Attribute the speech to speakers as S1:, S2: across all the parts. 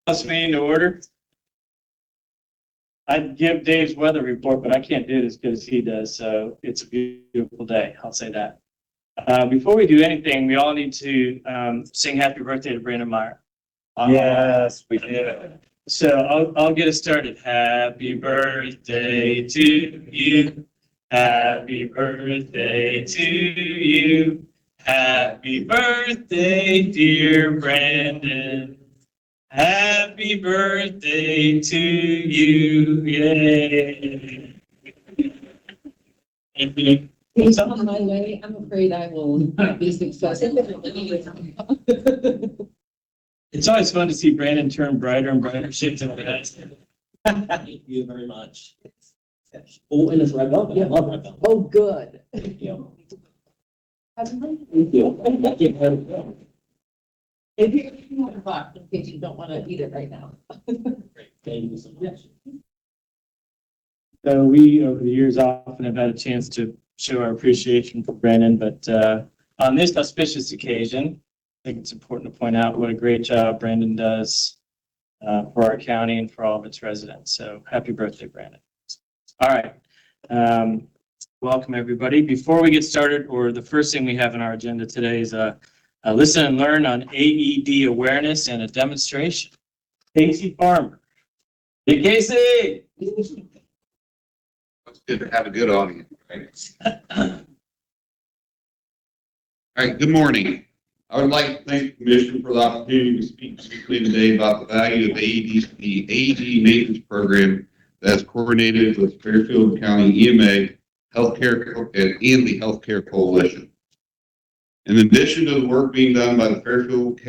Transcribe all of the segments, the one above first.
S1: this meeting to order. I'd give Dave's weather report, but I can't do it as good as he does, so it's a beautiful day. I'll say that. Before we do anything, we all need to sing happy birthday to Brandon Meyer.
S2: Yes, we did.
S1: So I'll get us started. Happy birthday to you. Happy birthday to you. Happy birthday, dear Brandon. Happy birthday to you. Yay.
S3: Based on my way, I'm afraid I will not be successful.
S1: It's always fun to see Brandon turn brighter and brighter shades of red.
S2: Thank you very much. Oh, and it's red velvet. I love red velvet.
S3: Oh, good.
S2: Thank you.
S3: Thank
S2: Thank you.
S3: If you have a box, in case you don't want to eat it right now.
S2: Great. Thank you so much.
S1: So we, over the years, often have had a chance to show our appreciation for Brandon, but on this auspicious occasion, I think it's important to point out what a great job Brandon does for our county and for all of its residents. So happy birthday, Brandon. All right. Welcome, everybody. Before we get started, or the first thing we have on our agenda today is a listen and learn on AED awareness and a demonstration. Casey Farmer. Hey, Casey!
S4: It's good to have a good audience, right? All right, good morning. I would like to thank the Commission for the opportunity to speak briefly today about the value of the AED maintenance program that's coordinated with Fairfield County EMA, Healthcare, and the Healthcare Coalition. In addition to the work being done by the Fairfield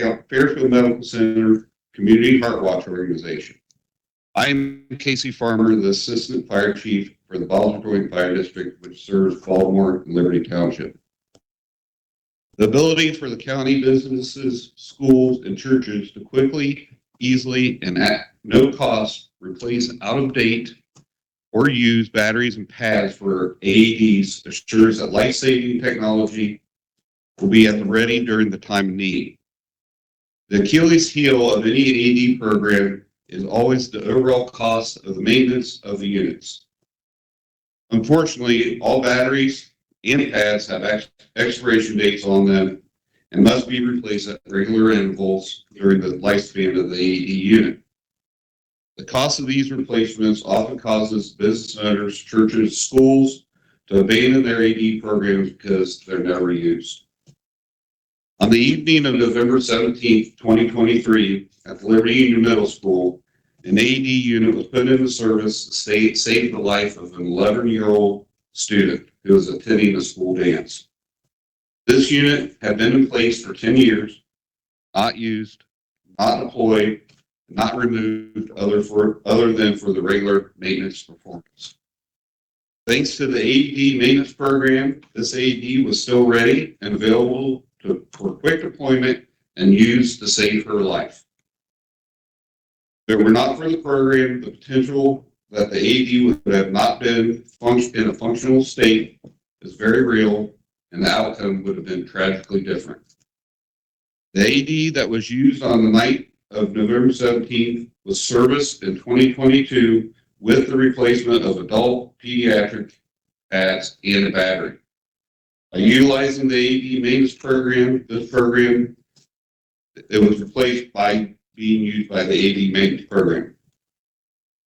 S4: Medical Center Community Heart Watch organization, I am Casey Farmer, the Assistant Fire Chief for the Baldwin Joint Fire District, which serves Baltimore and Liberty Township. The ability for the county businesses, schools, and churches to quickly, easily, and at no cost replace out-of-date or use batteries and pads for AEDs assures that life-saving technology will be at the ready during the time of need. The Achilles heel of any AED program is always the overall cost of the maintenance of the units. Unfortunately, all batteries and pads have expiration dates on them and must be replaced at regular intervals during the lifespan of the AED unit. The cost of these replacements often causes business owners, churches, schools to abandon their AED programs because they're never used. On the evening of November 17th, 2023, at the Liberty Union Middle School, an AED unit was put into service to save the life of an 11-year-old student who was attending a school dance. This unit had been in place for 10 years, not used, not deployed, not removed other than for the regular maintenance performance. Thanks to the AED maintenance program, this AED was still ready and available for quick deployment and use to save her life. If it were not for the program, the potential that the AED would have not been in a functional state is very real, and the outcome would have been tragically different. The AED that was used on the night of November 17th was serviced in 2022 with the replacement of adult pediatric pads and a battery. By utilizing the AED maintenance program, it was replaced by being used by the AED maintenance program.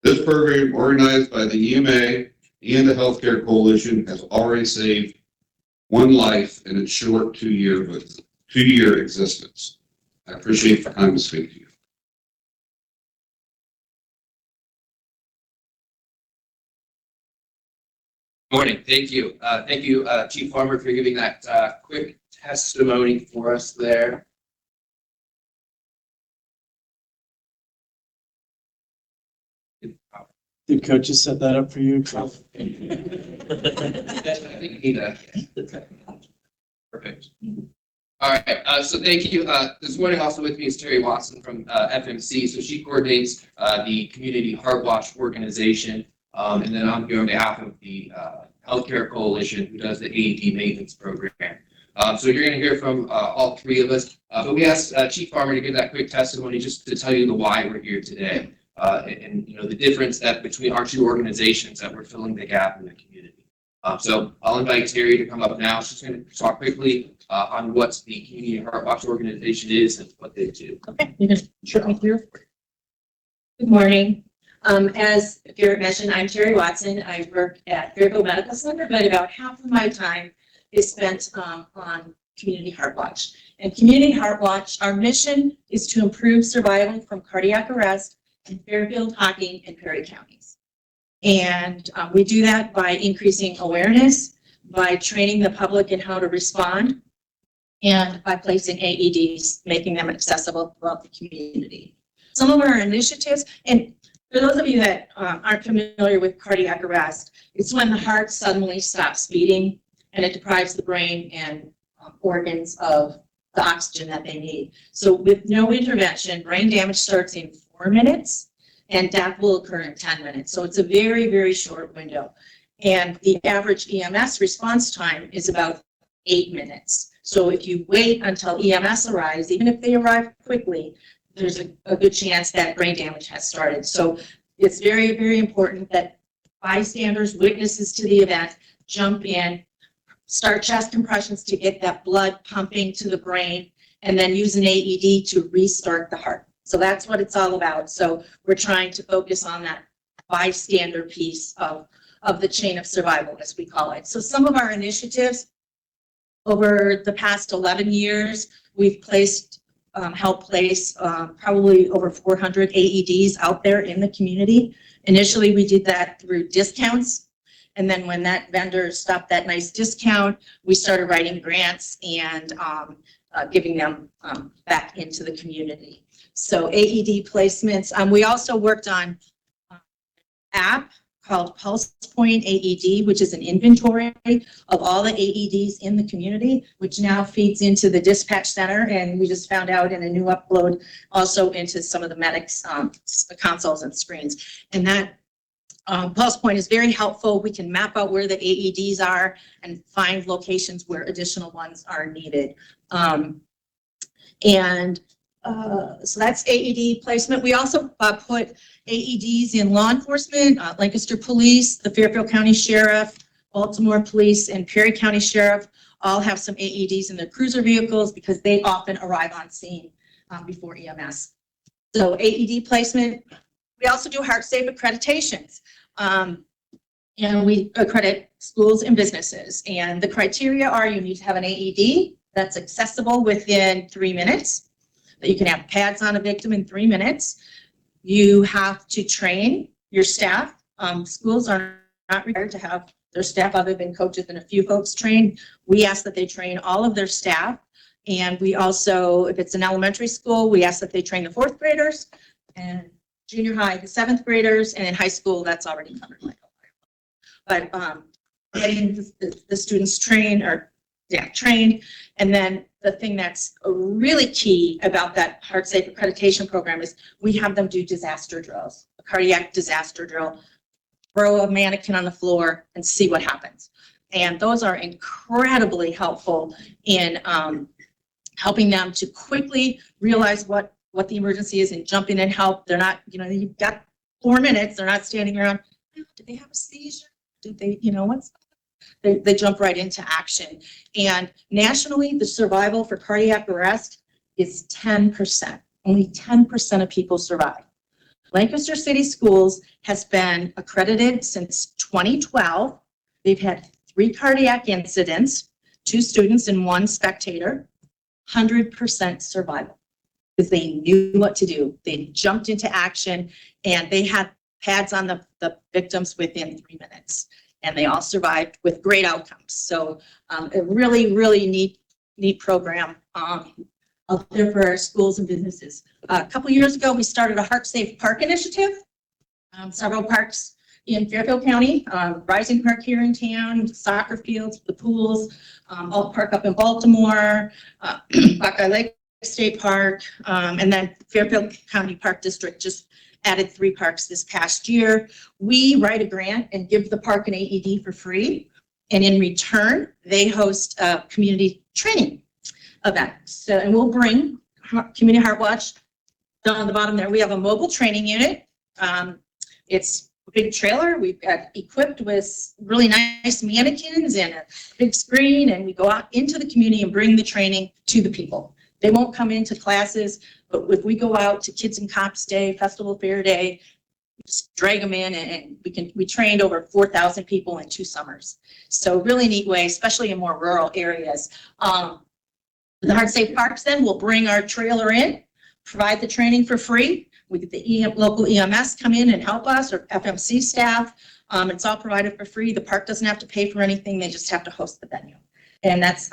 S4: This program, organized by the EMA and the Healthcare Coalition, has already saved one life in its short two-year existence. I appreciate the time to speak to you.
S5: Morning. Thank you. Thank you, Chief Farmer, for giving that quick testimony for us there.
S1: Did coaches set that up for you?
S5: I think you need that. Perfect. All right. So thank you. This morning also with me is Terry Watson from FMC. So she coordinates the Community Heart Watch organization. And then I'm here on behalf of the Healthcare Coalition, who does the AED maintenance program. So you're going to hear from all three of us. But we asked Chief Farmer to give that quick testimony just to tell you the why we're here today. And you know, the difference that between our two organizations that we're filling the gap in the community. So I'll invite Terry to come up now. She's going to talk quickly on what the Community Heart Watch organization is and what they do.
S6: Okay, you can shut me through. Good morning. As Garrett mentioned, I'm Terry Watson. I work at Fairfield Medical Center, but about half of my time is spent on Community Heart Watch. And Community Heart Watch, our mission is to improve survival from cardiac arrest in Fairfield, Hocking, and Perry counties. And we do that by increasing awareness, by training the public in how to respond, and by placing AEDs, making them accessible throughout the community. Some of our initiatives, and for those of you that aren't familiar with cardiac arrest, it's when the heart suddenly stops beating and it deprives the brain and organs of the oxygen that they need. So with no intervention, brain damage starts in 4 minutes and death will occur in 10 minutes. So it's a very, very short window. And the average EMS response time is about 8 minutes. So if you wait until EMS arrives, even if they arrive quickly, there's a good chance that brain damage has started. So it's very, very important that bystanders, witnesses to the event, jump in, start chest compressions to get that blood pumping to the brain, and then use an AED to restart the heart. So that's what it's all about. So we're trying to focus on that bystander piece of the chain of survival, as we call it. So some of our initiatives over the past 11 years, we've helped place probably over 400 AEDs out there in the community. Initially, we did that through discounts. And then when that vendor stopped that nice discount, we started writing grants and giving them back into the community. So AED placements. We also worked on an app called Pulse Point AED, which is an inventory of all the AEDs in the community, which now feeds into the dispatch center. And we just found out in a new upload also into some of the medics' consoles and screens. And that Pulse Point is very helpful. We can map out where the AEDs are and find locations where additional ones are needed. So that's AED placement. We also put AEDs in law enforcement, Lancaster Police, the Fairfield County Sheriff, Baltimore Police, and Perry County Sheriff all have some AEDs in their cruiser vehicles because they often arrive on scene before EMS. So AED placement. We also do heart-safe accreditations. And we accredit schools and businesses. And the criteria are you need to have an AED that's accessible within 3 minutes, that you can have pads on a victim in 3 minutes. You have to train your staff. Schools are not required to have their staff other than coaches and a few folks trained. We ask that they train all of their staff. And we also, if it's an elementary school, we ask that they train the 4th graders, and junior high, the 7th graders, and in high school, that's already covered. But getting the students trained. And then the thing that's really key about that Heart Safe accreditation program is we have them do disaster drills, a cardiac disaster drill, throw a mannequin on the floor and see what happens. And those are incredibly helpful in helping them to quickly realize what the emergency is and jump in and help. They're not, you've got 4 minutes. They're not standing around. Did they have a seizure? Did they, they jump right into action. And nationally, the survival for cardiac arrest is 10%. Only 10% of people survive. Lancaster City Schools has been accredited since 2012. They've had 3 cardiac incidents, 2 students and 1 spectator, 100% survival. Because they knew what to do. They jumped into action and they had pads on the victims within 3 minutes. And they all survived with great outcomes. So a really, really neat program out there for our schools and businesses. A couple years ago, we started a Heart Safe Park initiative. Several parks in Fairfield County, Rising Park here in town, soccer fields, the pools, Alt Park up in Baltimore, Buckeye Lake State Park, and then Fairfield County Park District just added 3 parks this past year. We write a grant and give the park an AED for free. And in return, they host a community training event. So, and we'll bring Community Heart Watch down on the bottom there. We have a mobile training unit. It's a big trailer. We've got equipped with really nice mannequins and a big screen, and we go out into the community and bring the training to the people. They won't come into classes, but if we go out to Kids and Cops Day, Festival Fair Day, just drag them in, and we trained over 4,000 people in 2 summers. So really neat way, especially in more rural areas. The Heart Safe Parks then will bring our trailer in, provide the training for free. We get the local EMS come in and help us, or FMC staff. It's all provided for free. The park doesn't have to pay for anything. They just have to host the venue. And that's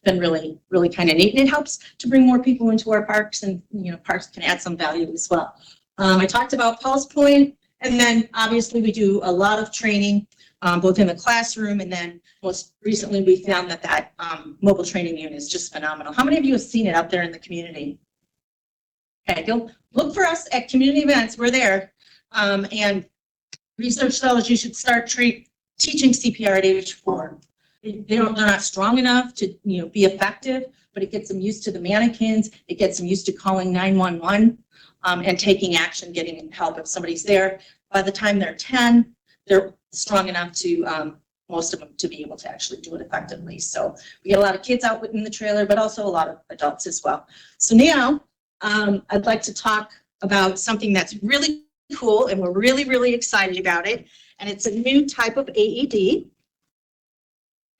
S6: been really, really kind of neat. And it helps to bring more people into our parks, and, you know, parks can add some value as well. I talked about Pulse Point, and then obviously we do a lot of training, both in the classroom, and then most recently we found that mobile training unit is just phenomenal. How many of you have seen it out there in the community? Okay, go look for us at community events. We're there. And research tells you should start teaching CPR at age 4. They're not strong enough to, you know, be effective, but it gets them used to the mannequins. It gets them used to calling 911 and taking action, getting help if somebody's there. By the time they're 10, they're strong enough to, most of them, to be able to actually do it effectively. So we get a lot of kids out in the trailer, but also a lot of adults as well. So now I'd like to talk about something that's really cool, and we're really, really excited about it. And it's a new type of AED.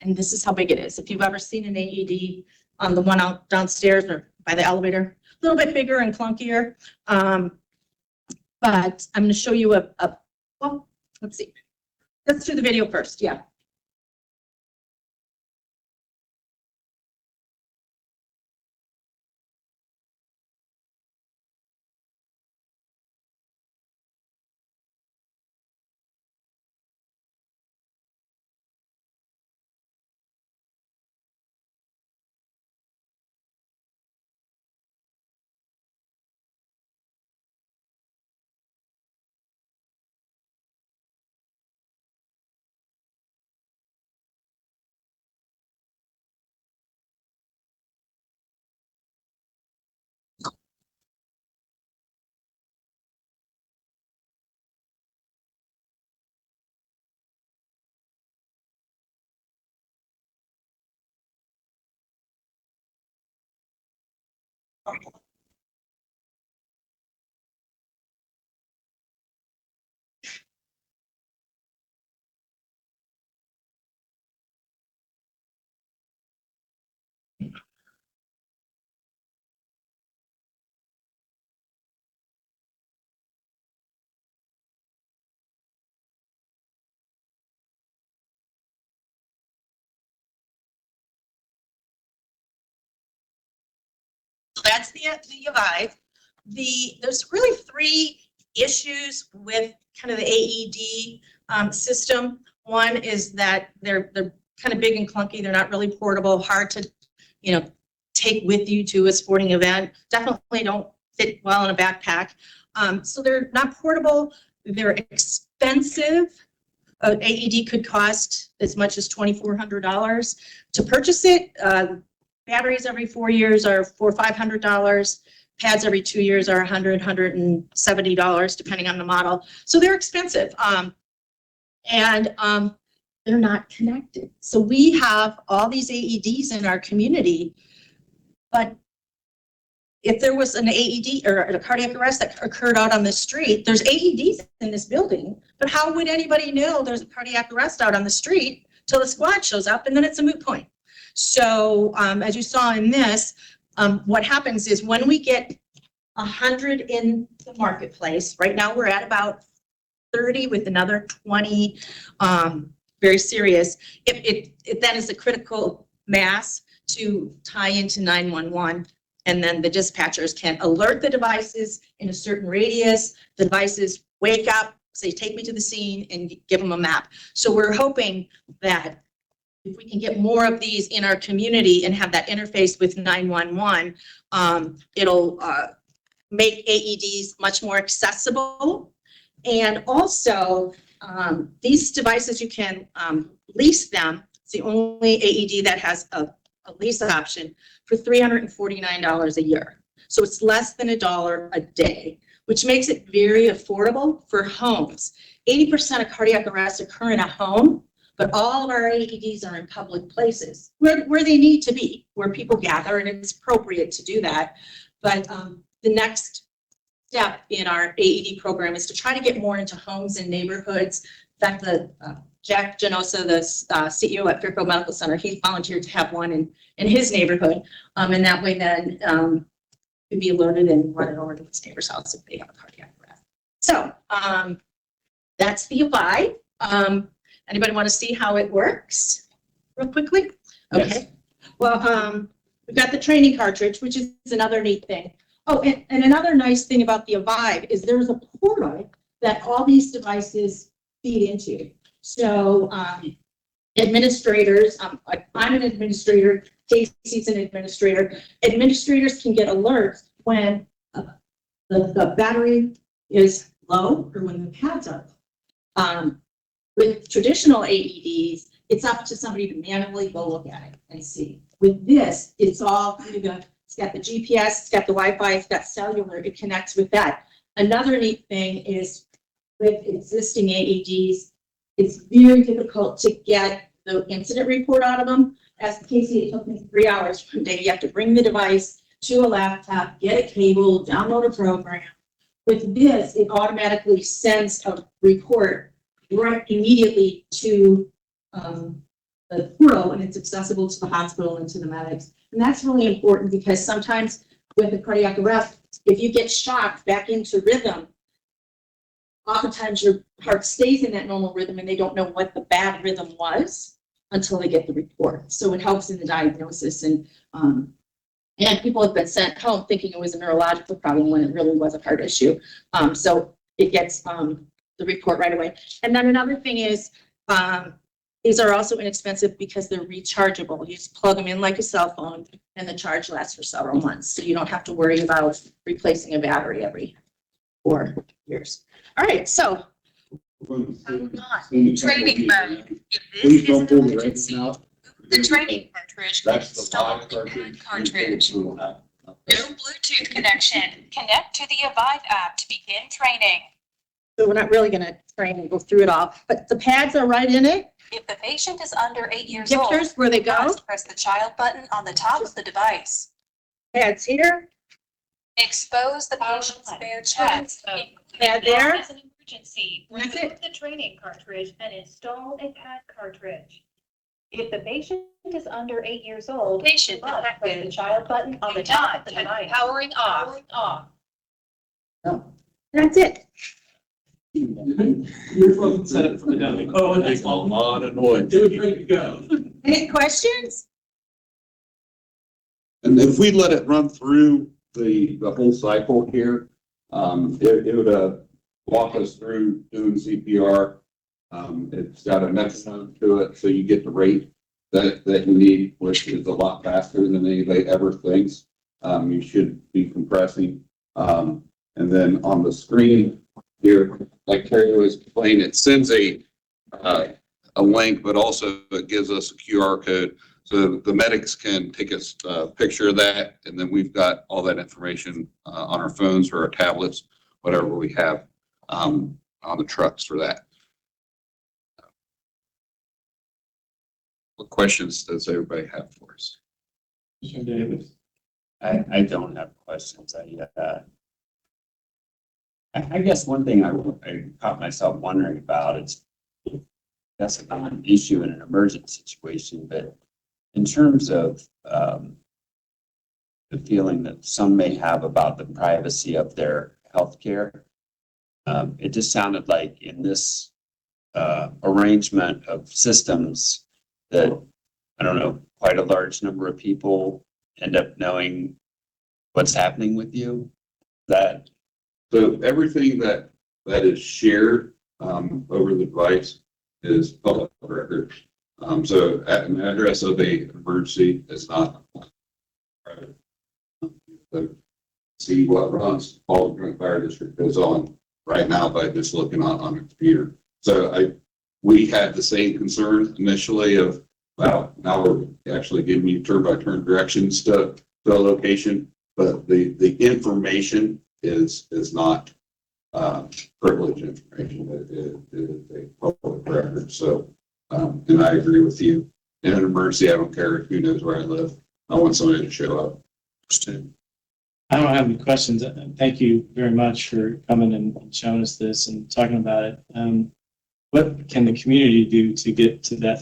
S6: And this is how big it is. If you've ever seen an AED on the one out downstairs or by the elevator, a little bit bigger and clunkier. But I'm going to show you well, let's see. Let's do the video first. Yeah. So that's the Avive. There's really 3 issues with kind of the AED system. One is that they're kind of big and clunky. They're not really portable, hard to, you know, take with you to a sporting event. Definitely don't fit well in a backpack. So they're not portable. They're expensive. An AED could cost as much as $2,400 to purchase it. Batteries every 4 years are $400 or $500. Pads every 2 years are $100, $170, depending on the model. So they're expensive. And they're not connected. So we have all these AEDs in our community, but if there was an AED or a cardiac arrest that occurred out on the street, there's AEDs in this building, but how would anybody know there's a cardiac arrest out on the street till the squad shows up, and then it's a moot point. So as you saw in this, what happens is when we get 100 in the marketplace, right now we're at about 30 with another 20 very serious, it then is a critical mass to tie into 911. And then the dispatchers can alert the devices in a certain radius. The devices wake up, say, take me to the scene, and give them a map. So we're hoping that if we can get more of these in our community and have that interface with 911, it'll make AEDs much more accessible. And also, these devices, you can lease them It's the only AED that has a lease option for $349 a year. So it's less than $1 a day, which makes it very affordable for homes. 80% of cardiac arrests occur in a home, but all of our AEDs are in public places where they need to be, where people gather, and it's appropriate to do that. But the next step in our AED program is to try to get more into homes and neighborhoods. In fact, Jack Genosa, the CEO at Fairfield Medical Center, he volunteered to have one in his neighborhood. And that way then could be alerted and run it over to his neighbor's house if they have a cardiac arrest. So that's the Abide. Anybody want to see how it works real quickly? Okay.
S1: Yes.
S6: Well, we've got the training cartridge, which is another neat thing. Oh, and another nice thing about the Abide is there's a portal that all these devices feed into. So administrators, I'm an administrator, Casey's an administrator. Administrators can get alerts when the battery is low or when the pads are low. With traditional AEDs, it's up to somebody to manually go look at it and see. With this, it's all it's got the GPS, it's got the Wi-Fi, it's got cellular, it connects with that. Another neat thing is with existing AEDs, it's very difficult to get the incident report out of them. As Casey, it took me 3 hours one day. You have to bring the device to a laptop, get a cable, download a program. With this, it automatically sends a report right immediately to the portal, and it's accessible to the hospital and to the medics. And that's really important because sometimes with a cardiac arrest, if you get shocked back into rhythm, oftentimes your heart stays in that normal rhythm and they don't know what the bad rhythm was until they get the report. So it helps in the diagnosis, and people have been sent home thinking it was a neurological problem when it really was a heart issue. So it gets the report right away. And then another thing is, these are also inexpensive because they're rechargeable. You just plug them in like a cell phone and the charge lasts for several months. So you don't have to worry about replacing a battery every 4 years. All right, so
S7: Training mode. If this is an emergency, the training cartridge.
S4: That's the
S7: Install
S4: Abide
S7: the
S4: cartridge.
S7: cartridge. No Bluetooth connection. Connect to the Abide app to begin training.
S6: So we're not really going to train and go through it all, but the pads are right in it.
S7: If the patient is under 8 years old,
S6: Pictures where they go.
S7: must press the child button on the top of the device.
S6: Pads here.
S7: Expose the patient's bare chest.
S6: Pad there.
S8: As an emergency,
S6: That's
S8: remove
S6: it.
S8: the training cartridge and install a pad cartridge. If the patient is under 8 years old,
S7: Patient
S8: must press the
S7: detected.
S8: child button on the top of the device.
S7: Powering off.
S6: That's it.
S2: You're supposed to set it from the dummy. Oh, and that's
S4: A lot of noise.
S2: It was ready to go.
S6: Any questions?
S4: And if we let it run through the whole cycle here, it would walk us through doing CPR. It's got a metronome to it, so you get the rate that you need, which is a lot faster than anybody ever thinks. You should be compressing. And then on the screen here, like Terry was explaining, it sends a link, but also it gives us a QR code. So the medics can take a picture of that, and then we've got all that information on our phones or our tablets, whatever we have on the trucks for that. What questions does everybody have for us?
S1: Commissioner Davis.
S9: I don't have questions. I guess one thing I caught myself wondering about is that's not an issue in an emergent situation, but in terms of the feeling that some may have about the privacy of their healthcare, it just sounded like in this arrangement of systems that, I don't know, quite a large number of people end up knowing what's happening with you.
S4: So everything that is shared over the device is public record. So an address of a emergency is not private. So see what runs all the Joint Fire District goes on right now by just looking on a computer. So we had the same concern initially of Well, now we're actually giving you turn-by-turn directions to a location, but the information is not privileged information. It is a public record. So, and I agree with you. In an emergency, I don't care who knows where I live. I want somebody to show up.
S1: I don't have any questions. Thank you very much for coming and showing us this and talking about it. What can the community do to get to that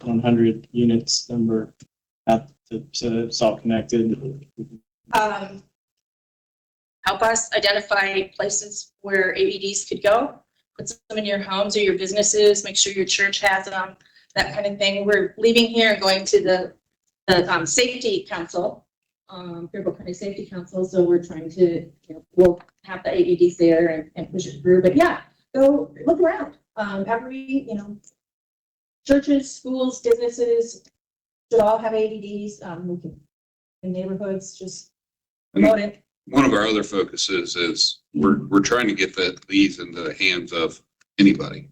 S1: 100 units number out so it's all connected?
S6: Help us identify places where AEDs could go. Put some in your homes or your businesses. Make sure your church has them. That kind of thing. We're leaving here and going to the safety council, Fairfield County Safety Council. So we're trying to, we'll have the AEDs there and push it through. But yeah, go look around. Every, churches, schools, businesses should all have AEDs. We can, in neighborhoods, just promote it.
S4: One of our other focuses is we're trying to get these into the hands of anybody.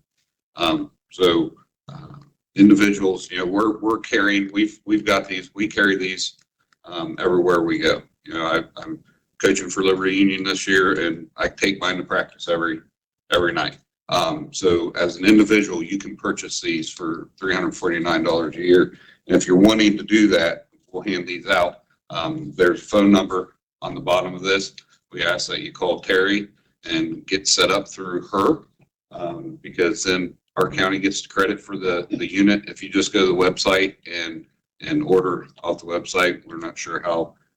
S4: Individuals, we're carrying, we've got these, we carry these everywhere we go. I'm coaching for Liberty Union this year, and I take mine to practice every night. So as an individual, you can purchase these for $349 a year. And if you're wanting to do that, we'll hand these out. There's a phone number on the bottom of this. We ask that you call Terry and get set up through her, because then our county gets the credit for the unit. If you just go to the website and order off the website, we're not sure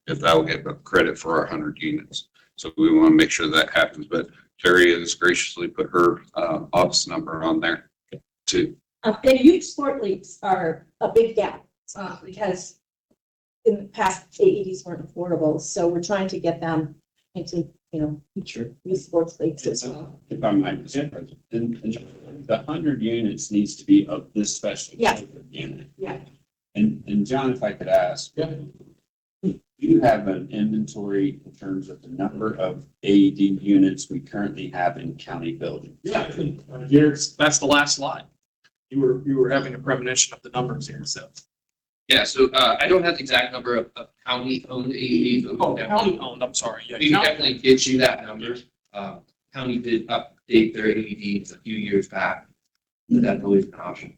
S4: if that will get credit for our 100 units. So we want to make sure that happens. But Terry has graciously put her office number on there too.
S6: And youth sport leagues are a big gap because in the past AEDs weren't affordable. So we're trying to get them into,
S1: Sure.
S6: youth sports leagues as well.
S9: If I might, Mr. President, and the 100 units needs to be of this special
S6: Yeah.
S9: type of unit.
S6: Yeah.
S9: And John, if I could ask, do you have an inventory in terms of the number of AED units we currently have in county buildings?
S2: Yeah, that's the last slide. You were having a premonition of the numbers here, so.
S5: Yeah, so I don't have the exact number of county-owned AEDs. but we
S2: Oh,
S5: can
S2: county owned, I'm sorry. Yeah,
S5: We can
S2: county-
S5: definitely get you that number. County did update their AEDs a few years back. So that's always an option.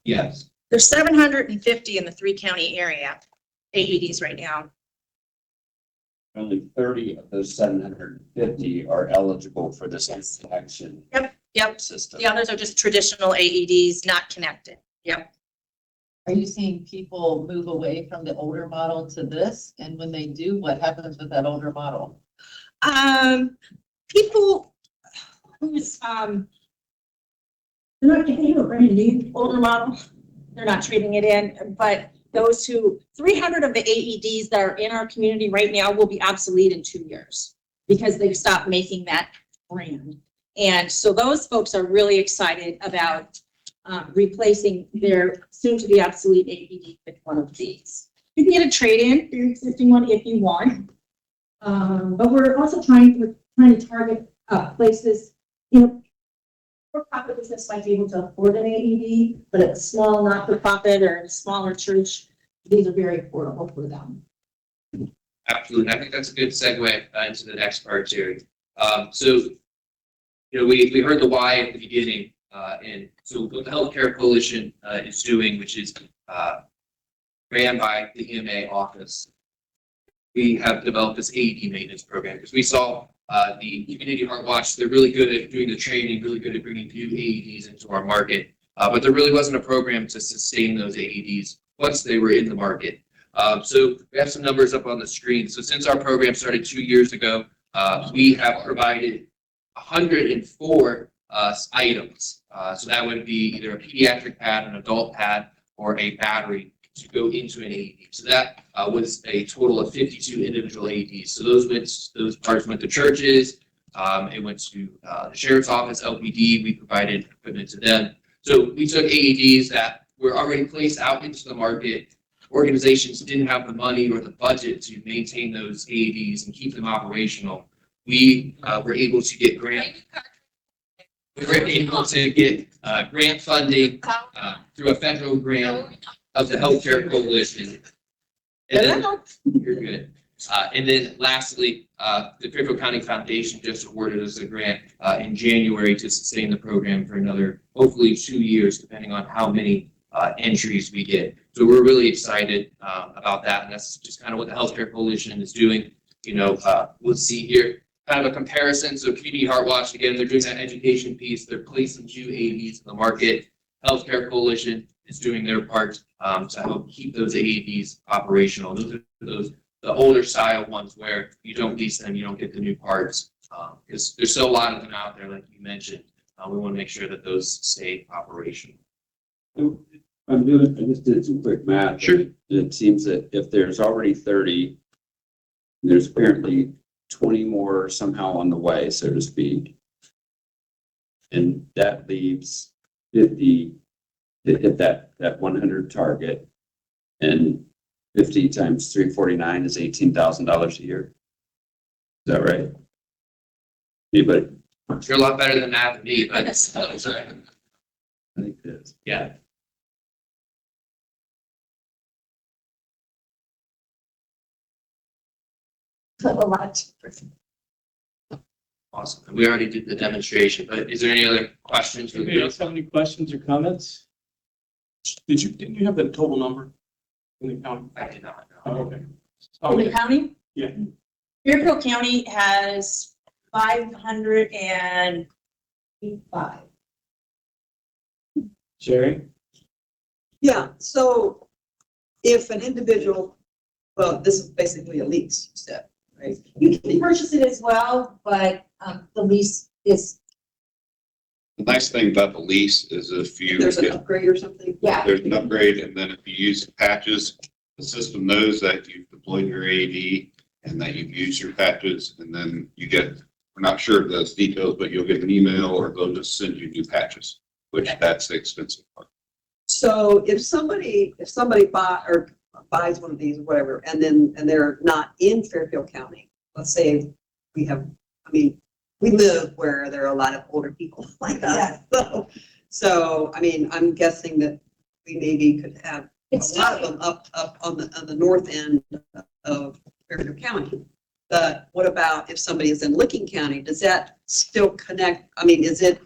S5: Yes.
S6: There's 750 in the 3-county area, AEDs right now.
S9: Only 30 of those 750 are eligible for this
S6: Yes.
S9: action
S6: Yep.
S9: system.
S6: The others are just traditional AEDs, not connected. Yep.
S3: Are you seeing people move away from the older model to this? And when they do, what happens with that older model?
S6: People who's, they're not getting a brand new older model. They're not trading it in, but those 300 of the AEDs that are in our community right now will be obsolete in 2 years because they've stopped making that brand. And so those folks are really excited about replacing their soon-to-be obsolete AED with one of these. You can get a trade-in for your existing one if you want. But we're also trying to target places, for-profit business might be able to afford an AED, but a small not-for-profit or a smaller church, these are very affordable for them.
S5: Absolutely. I think that's a good segue into the next part, Jerry. We heard the why at the beginning. And so what the Healthcare Coalition is doing, which is ran by the EMA office, we have developed this AED maintenance program because we saw the Community Heart Watch. They're really good at doing the training, really good at bringing new AEDs into our market. But there really wasn't a program to sustain those AEDs once they were in the market. So we have some numbers up on the screen. So since our program started 2 years ago, we have provided 104 items. So that would be either a pediatric pad, an adult pad, or a battery to go into an AED. So that was a total of 52 individual AEDs. So those parts went to churches. It went to the sheriff's office, LPD. We provided equipment to them. So we took AEDs that were already placed out into the market. Organizations didn't have the money or the budget to maintain those AEDs and keep them operational. We were able to get grant funding through a federal grant of the Healthcare Coalition. And then, you're good. And then lastly, the Fairfield County Foundation just awarded us a grant in January to sustain the program for another, hopefully 2 years, depending on how many entries we get. So we're really excited about that. And that's just kind of what the Healthcare Coalition is doing. You know, we'll see here kind of a comparison. So Community Heart Watch, again, they're doing that education piece. They're placing new AEDs in the market. Healthcare Coalition is doing their part to help keep those AEDs operational. Those are the older style ones where you don't lease them, you don't get the new parts. Because there's still a lot of them out there, like you mentioned. We want to make sure that those stay operational.
S9: I just did some quick math.
S5: Sure.
S9: It seems that if there's already 30, there's apparently 20 more somehow on the way, so to speak. And that leaves 50 to hit that 100 target. And 50 times 349 is $18,000 a year. Is that right? Anybody?
S5: You're a lot better than that than me, but that's all right.
S9: I think it is.
S5: Yeah.
S6: A lot.
S5: Awesome. And we already did the demonstration, but is there any other questions? for the
S1: Anybody else have any questions or comments?
S2: Didn't you have the total number in the county?
S5: I did not know.
S2: Oh, okay.
S6: In the county?
S2: Yeah.
S6: Fairfield County has 505.
S1: Sherry?
S10: Yeah, so if an individual, well, this is basically a lease step, right?
S6: You can purchase it as well, but the lease is,
S4: The nice thing about the lease is if you
S10: There's an
S4: get,
S10: upgrade or something?
S6: yeah.
S4: there's an upgrade, and then if you use patches, the system knows that you've deployed your AED and that you've used your patches, and then you get, we're not sure of those details, but you'll get an email or they'll just send you new patches, which that's the expensive part.
S10: So if somebody buys one of these or whatever, and they're not in Fairfield County, let's say we have, we live where there are a lot of older people like us. So, I'm guessing that we maybe could have a lot of them up on the north end of Fairfield County. But what about if somebody is in Licking County? Does that still connect? Is it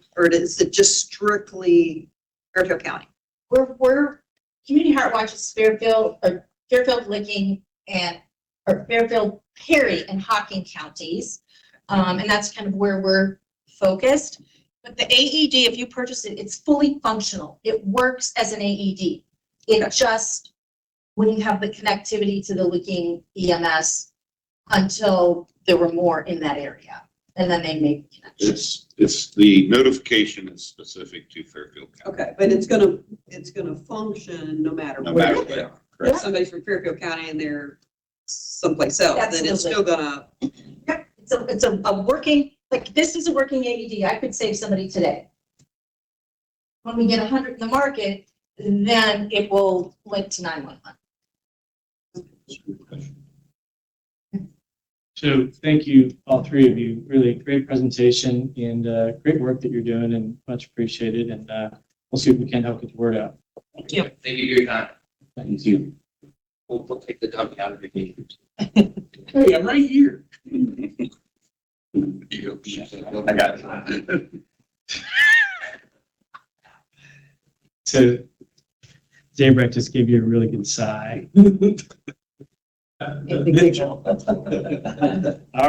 S10: just strictly Fairfield County?
S6: We're Community Heart Watch is Fairfield, or Fairfield, Licking, or Fairfield, Perry, and Hocking counties. And that's kind of where we're focused. But the AED, if you purchase it, it's fully functional. It works as an AED. It just, when you have the connectivity to the Licking EMS, until there were more in that area, and then they make the connection.
S4: It's the notification is specific to Fairfield County.
S10: Okay, but it's gonna function no matter
S4: No
S10: where.
S4: matter where.
S10: If somebody's from Fairfield County and they're someplace else, then it's still gonna.
S6: Yep, it's a working, like, this is a working AED. I could save somebody today. When we get 100 in the market, then it will link to 911.
S1: So thank you, all three of you. Really great presentation and great work that you're doing, and much appreciated. And we'll see if we can help get the word out.
S5: Thank you for your time.
S1: Thank you.
S5: We'll take the dump out of the game.
S2: Hey, I'm right here.
S9: I got it.
S1: So Zaybrecht just gave you a really good sigh. All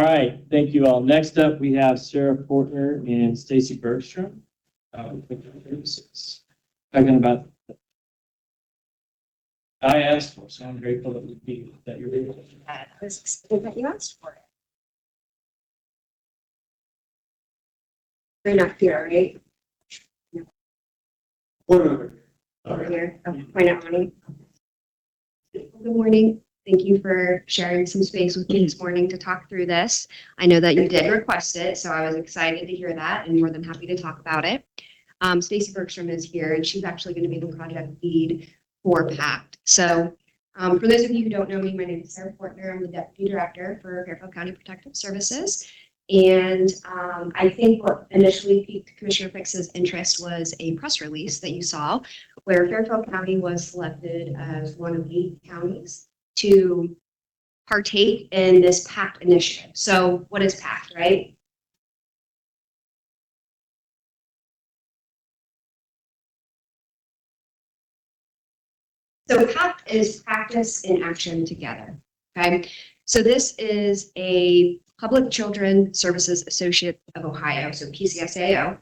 S1: right, thank you all. Next up, we have Sarah Portner and Stacy Bergstrom. Talking about, I asked for, so I'm grateful that you're able to.
S11: I was excited that you asked for it. We're not here, right? Over here. Oh, why not, Ronnie? Good morning. Thank you for sharing some space with me this morning to talk through this. I know that you did request it, so I was excited to hear that and more than happy to talk about it. Stacy Bergstrom is here, and she's actually going to be the project lead for PACT. So for those of you who don't know me, my name is Sarah Portner. I'm the Deputy Director for Fairfield County Protective Services. And I think what initially piqued Commissioner Fix's interest was a press release that you saw where Fairfield County was selected as one of 8 counties to partake in this PACT initiative. So what is PACT, right? So PACT is practice in action together, okay? So this is a Public Children Services Associate of Ohio, so PCSAO,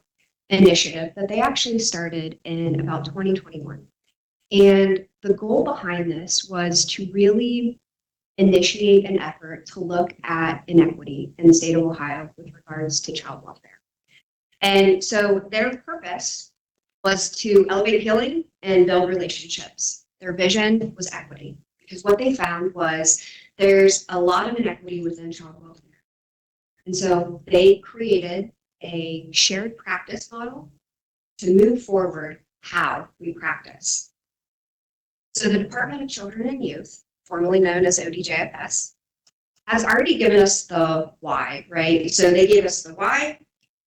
S11: initiative that they actually started in about 2021. And the goal behind this was to really initiate an effort to look at inequity in the state of Ohio with regards to child welfare. And so their purpose was to elevate healing and build relationships. Their vision was equity, because what they found was there's a lot of inequity within child welfare. And so they created a shared practice model to move forward how we practice. So the Department of Children and Youth, formerly known as ODJFS, has already given us the why, right? So they gave us the why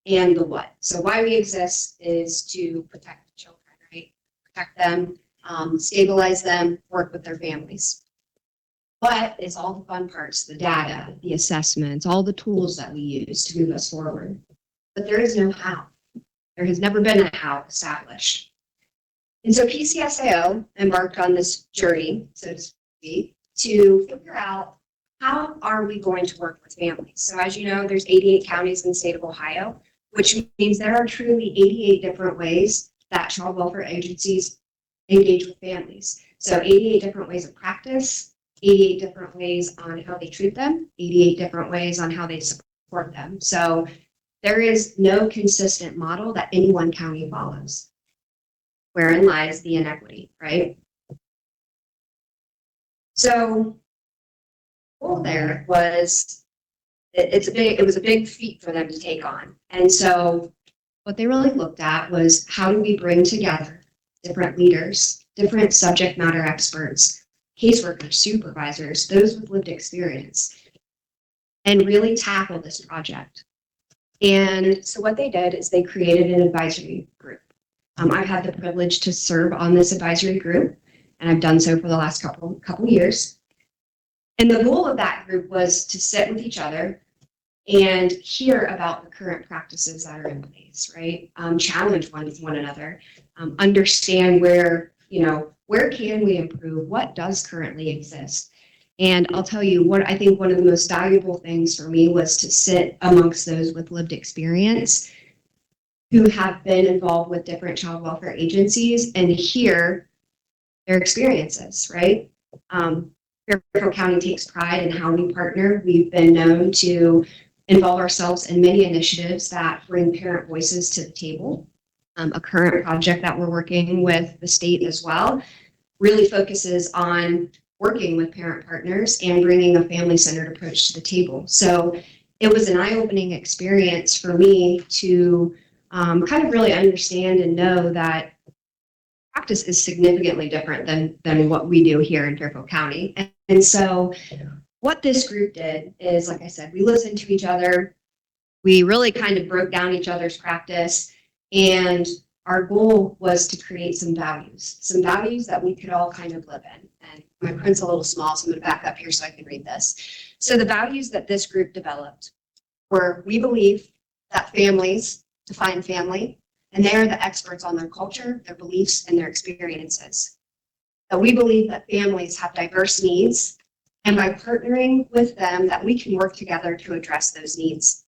S11: and the what. So why we exist is to protect children, right? Protect them, stabilize them, work with their families. What is all the fun parts, the data, the assessments, all the tools that we use to move us forward. But there is no how. There has never been a how established. And so PCSAO embarked on this journey, so to speak, to figure out how are we going to work with families. So as you know, there's 88 counties in the state of Ohio, which means there are truly 88 different ways that child welfare agencies engage with families. So 88 different ways of practice, 88 different ways on how they treat them, 88 different ways on how they support them. So there is no consistent model that any one county follows. Wherein lies the inequity, right? So, goal there was it was a big feat for them to take on. And so what they really looked at was how do we bring together different leaders, different subject matter experts, caseworkers, supervisors, those with lived experience, and really tackle this project. And so what they did is they created an advisory group. I've had the privilege to serve on this advisory group, and I've done so for the last couple years. And the goal of that group was to sit with each other and hear about the current practices that are in place, right? Challenge one another, understand where can we improve, what does currently exist. And I'll tell you what I think one of the most valuable things for me was to sit amongst those with lived experience who have been involved with different child welfare agencies and hear their experiences, right? Fairfield County takes pride in how we partner. We've been known to involve ourselves in many initiatives that bring parent voices to the table. A current project that we're working with the state as well really focuses on working with parent partners and bringing a family-centered approach to the table. So it was an eye-opening experience for me to kind of really understand and know that practice is significantly different than what we do here in Fairfield County. And so what this group did is, like I said, we listened to each other. We really kind of broke down each other's practice. And our goal was to create some values that we could all kind of live in. And my print's a little small, so I'm going to back up here so I can read this. So the values that this group developed were, we believe that families define family, and they are the experts on their culture, their beliefs, and their experiences. That we believe that families have diverse needs, and by partnering with them, that we can work together to address those needs.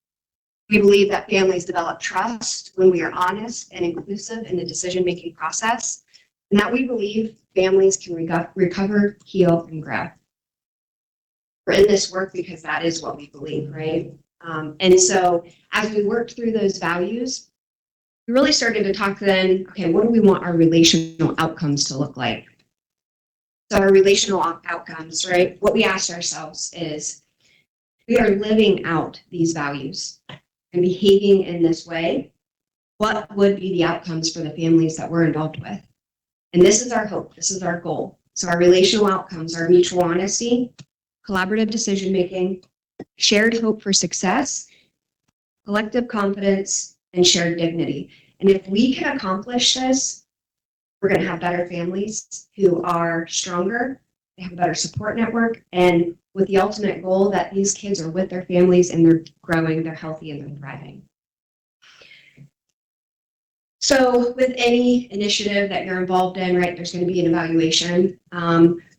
S11: We believe that families develop trust when we are honest and inclusive in the decision-making process, and that we believe families can recover, heal, and grow. We're in this work because that is what we believe, right? And so as we worked through those values, we really started to talk then, okay, what do we want our relational outcomes to look like? So our relational outcomes, right? What we asked ourselves is, we are living out these values and behaving in this way. What would be the outcomes for the families that we're involved with? And this is our hope. This is our goal. So our relational outcomes are mutual honesty, collaborative decision-making, shared hope for success, collective confidence, and shared dignity. And if we can accomplish this, We're going to have better families who are stronger. They have a better support network, and with the ultimate goal that these kids are with their families and they're growing, they're healthy, and they're thriving. So with any initiative that you're involved in, right, there's going to be an evaluation.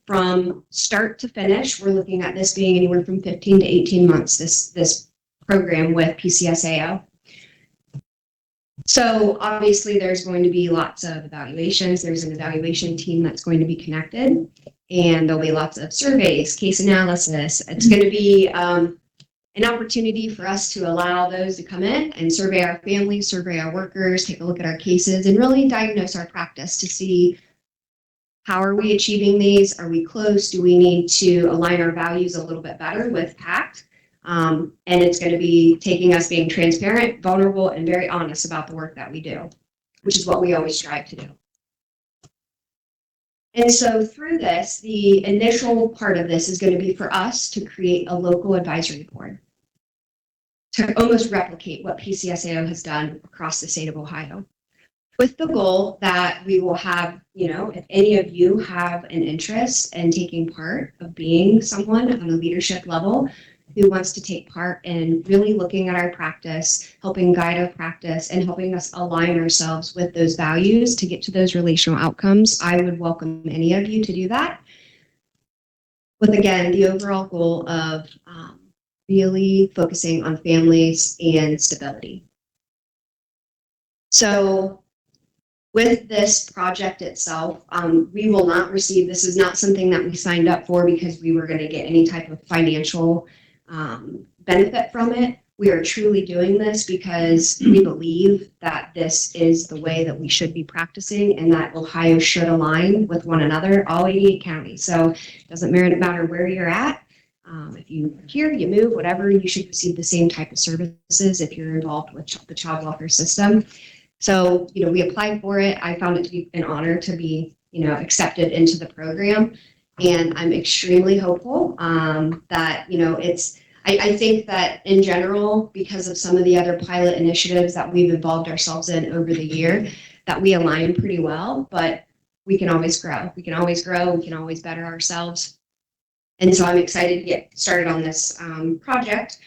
S11: From start to finish, we're looking at this being anywhere from 15 to 18 months, this program with PCSAO. So obviously there's going to be lots of evaluations. There's an evaluation team that's going to be connected, and there'll be lots of surveys, case analysis. It's going to be an opportunity for us to allow those to come in and survey our families, survey our workers, take a look at our cases, and really diagnose our practice to see how are we achieving these? Are we close? Do we need to align our values a little bit better with PACT? And it's going to be taking us being transparent, vulnerable, and very honest about the work that we do, which is what we always strive to do. And so through this, the initial part of this is going to be for us to create a local advisory board to almost replicate what PCSAO has done across the state of Ohio, with the goal that we will have, if any of you have an interest in taking part of being someone on a leadership level who wants to take part in really looking at our practice, helping guide our practice, and helping us align ourselves with those values to get to those relational outcomes, I would welcome any of you to do that. With, again, the overall goal of really focusing on families and stability. So with this project itself, we will not receive, this is not something that we signed up for because we were going to get any type of financial benefit from it. We are truly doing this because we believe that this is the way that we should be practicing and that Ohio should align with one another, all 88 counties. So it doesn't matter where you're at. If you here, you move, whatever, you should receive the same type of services if you're involved with the child welfare system. So, we applied for it. I found it to be an honor to be, accepted into the program. And I'm extremely hopeful that, I think that in general, because of some of the other pilot initiatives that we've involved ourselves in over the year, that we align pretty well, but we can always grow. We can always grow. We can always better ourselves. And so I'm excited to get started on this project.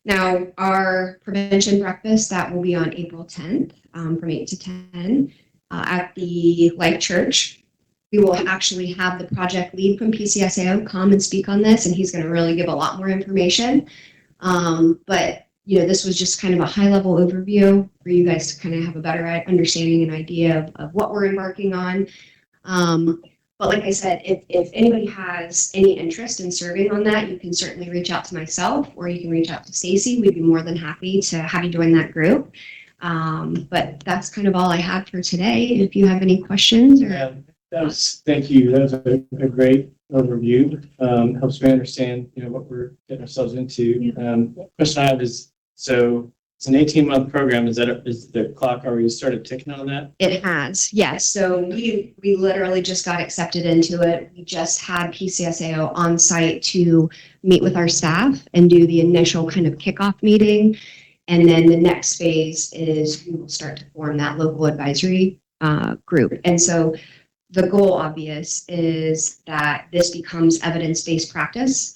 S11: Now, our prevention breakfast, that will be on April 10th from 8 to 10 at the Life Church. We will actually have the project lead from PCSAO come and speak on this, and he's going to really give a lot more information. But, this was just kind of a high-level overview for you guys to kind of have a better understanding and idea of what we're embarking on. But like I said, if anybody has any interest in serving on that, you can certainly reach out to myself or you can reach out to Stacy. We'd be more than happy to have you join that group. But that's kind of all I had for today. If you have any questions.
S1: Thank you. That was a great overview. Helps me understand, what we're getting ourselves into. Question I have is, so it's an 18-month program. Is the clock already started ticking on that?
S11: It has, yes. So we literally just got accepted into it. We just had PCSAO on site to meet with our staff and do the initial kind of kickoff meeting. And then the next phase is we will start to form that local advisory group. And so the goal, obvious, is that this becomes evidence-based practice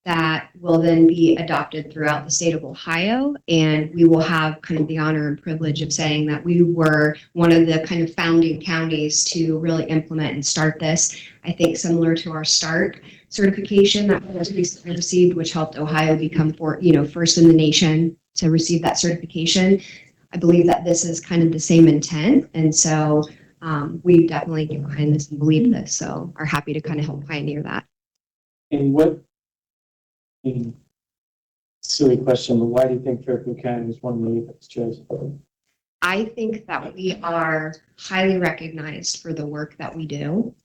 S11: that will then be adopted throughout the state of Ohio. And we will have kind of the honor and privilege of saying that we were one of the kind of founding counties to really implement and start this. I think similar to our START certification that was recently received, which helped Ohio become first in the nation to receive that certification. I believe that this is kind of the same intent. And so we definitely get behind this and believe this. So are happy to kind of help pioneer that.
S1: And silly question, but why do you think Fairfield County was one of the that's chosen?
S11: I think that we are highly recognized for the work that we do.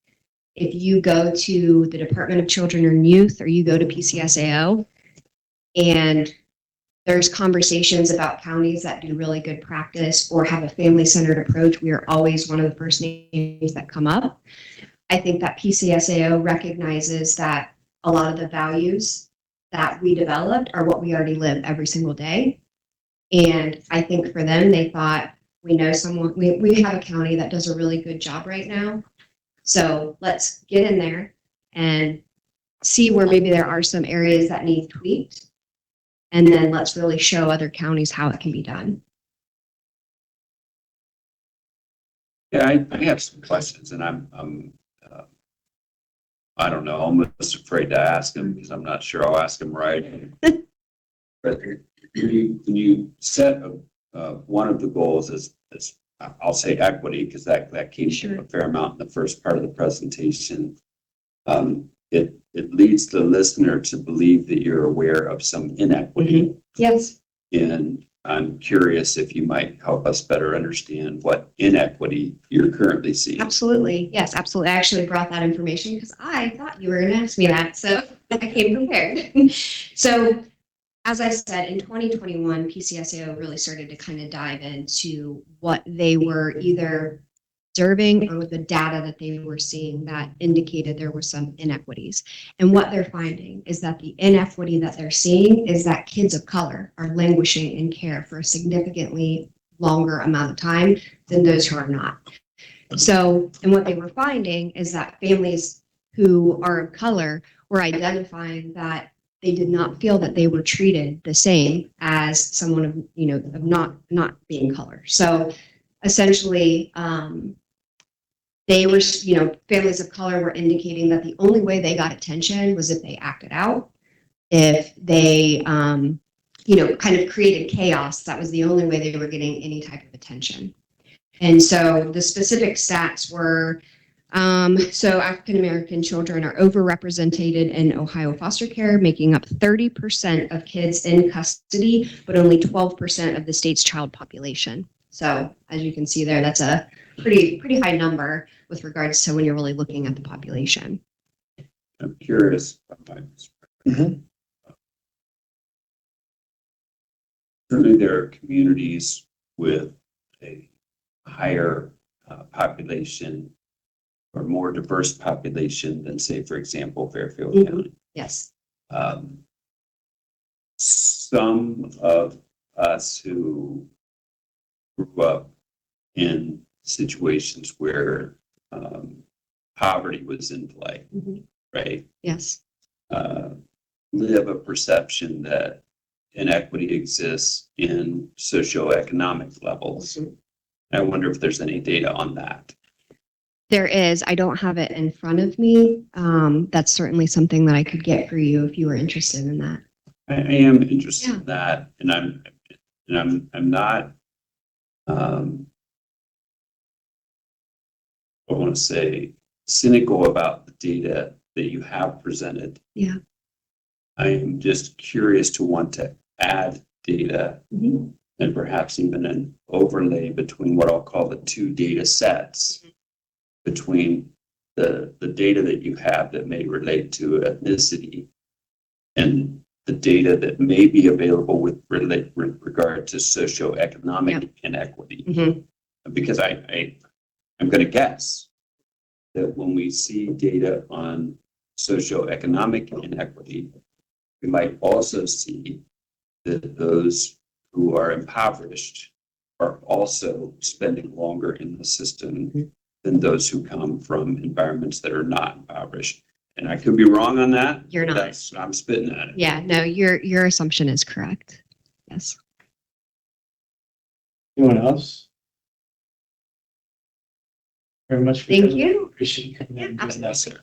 S11: If you go to the Department of Children and Youth or you go to PCSAO and there's conversations about counties that do really good practice or have a family-centered approach, we are always one of the first names that come up. I think that PCSAO recognizes that a lot of the values that we developed are what we already live every single day. And I think for them, they thought, we know someone, we have a county that does a really good job right now So let's get in there and see where maybe there are some areas that need tweaked. And then let's really show other counties how it can be done.
S9: Yeah, I have some questions, and I don't know, almost afraid to ask them because I'm not sure I'll ask them right. But when you set one of the goals as I'll say equity, because that came from a fair amount in the first part of the presentation. It leads the listener to believe that you're aware of some inequity.
S11: Yes.
S9: And I'm curious if you might help us better understand what inequity you're currently seeing.
S11: Absolutely. Yes, absolutely. I actually brought that information because I thought you were going to ask me that. So I came prepared. So as I said, in 2021, PCSAO really started to kind of dive into what they were either observing or with the data that they were seeing that indicated there were some inequities. And what they're finding is that the inequity that they're seeing is that kids of color are languishing in care for a significantly longer amount of time than those who are not. So, and what they were finding is that families who are of color were identifying that they did not feel that they were treated the same as someone of, of not being color. So essentially, they were, families of color were indicating that the only way they got attention was if they acted out, if they, kind of created chaos. That was the only way they were getting any type of attention. And so the specific stats were, so African-American children are overrepresented in Ohio foster care, making up 30% of kids in custody, but only 12% of the state's child population. So as you can see there, that's a pretty high number with regards to when you're really looking at the population.
S9: I'm curious. Certainly there are communities with a higher population or more diverse population than, say, for example, Fairfield County.
S11: Yes.
S9: Some of us who grew up in situations where poverty was in play, right?
S11: Yes.
S9: Live a perception that inequity exists in socioeconomic levels. I wonder if there's any data on that.
S11: There is. I don't have it in front of me. That's certainly something that I could get for you if you were interested in that.
S9: I am interested in that, and I'm not. I want to say cynical about the data that you have presented.
S11: Yeah.
S9: I am just curious to want to add data and perhaps even an overlay between what I'll call the two data sets, between the data that you have that may relate to ethnicity and the data that may be available with regard to socioeconomic inequity. Because I'm going to guess that when we see data on socioeconomic inequity, we might also see that those who are impoverished are also spending longer in the system than those who come from environments that are not impoverished. And I could be wrong on that.
S11: You're not.
S9: I'm spitting at it.
S11: Yeah, no, your assumption is correct. Yes.
S1: Anyone else? Very much.
S11: Thank you.
S1: Appreciate you coming in and doing that.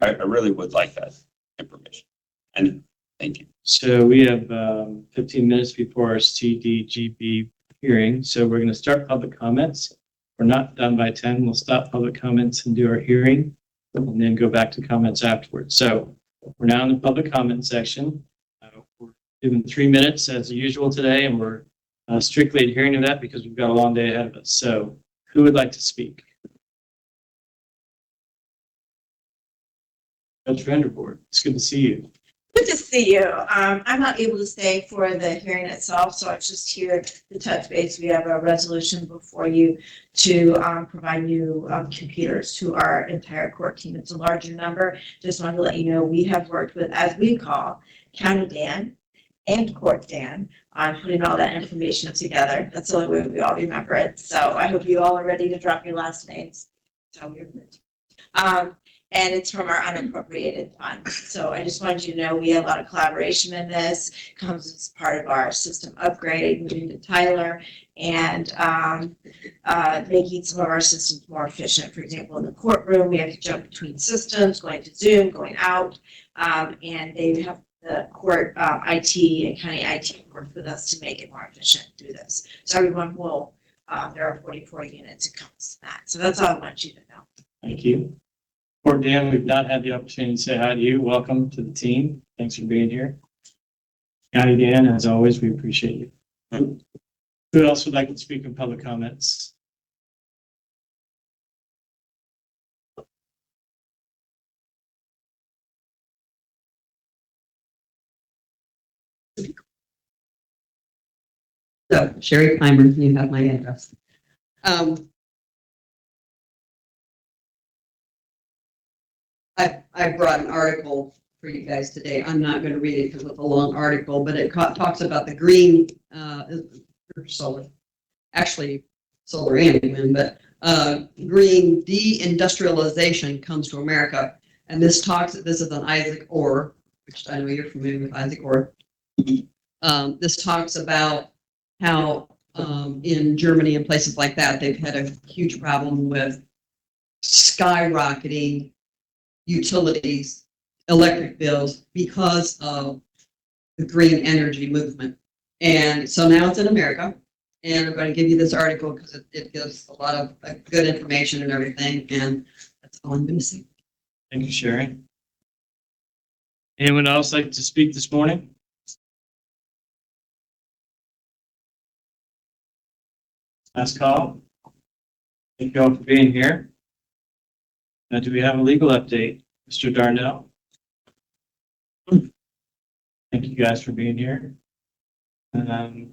S9: I really would like that information. And thank you.
S1: So we have 15 minutes before our CDGB hearing. So we're going to start public comments. We're not done by 10. We'll stop public comments and do our hearing and then go back to comments afterwards. So we're now in the public comment section. We're given 3 minutes as usual today, and we're strictly adhering to that because we've got a long day ahead of us. So who would like to speak? Judge Vandervoort, it's good to see you.
S12: Good to see you. I'm not able to stay for the hearing itself, so I'm just here to touch base. We have a resolution before you to provide new computers to our entire court team. It's a larger number. Just wanted to let you know we have worked with, as we call, County Dan and Court Dan on putting all that information together. That's the only way we all remember it. So I hope you all are ready to drop your last names. So we're good. And it's from our unappropriated fund. So I just wanted you to know we have a lot of collaboration in this. Comes as part of our system upgrade, moving to Tyler, and making some of our systems more efficient. For example, in the courtroom, we have to jump between systems, going to Zoom, going out, and they have the court IT and county IT work with us to make it more efficient through this. So everyone will, there are 44 units, it comes to that. So that's all I want you to know.
S1: Thank you. Poor Dan, we've not had the opportunity to say hi to you. Welcome to the team. Thanks for being here. County Dan, as always, we appreciate you. Who else would like to speak in public comments?
S10: So Sherry Clymer, you have my address. I brought an article for you guys today. I'm not going to read it because it's a long article, but it talks about the green solar, actually solar and wind, but green deindustrialization comes to America. And this is an Isaac Orr, which I know you're familiar with Isaac Orr. This talks about how in Germany and places like that, they've had a huge problem with skyrocketing utilities, electric bills because of the green energy movement. And so now it's in America. And I'm going to give you this article because it gives a lot of good information and everything. And that's all I'm going to say.
S1: Thank you, Sherry. Anyone else like to speak this morning? Last call. Thank you all for being here. Now, do we have a legal update? Mr. Darnell? Thank you guys for being here.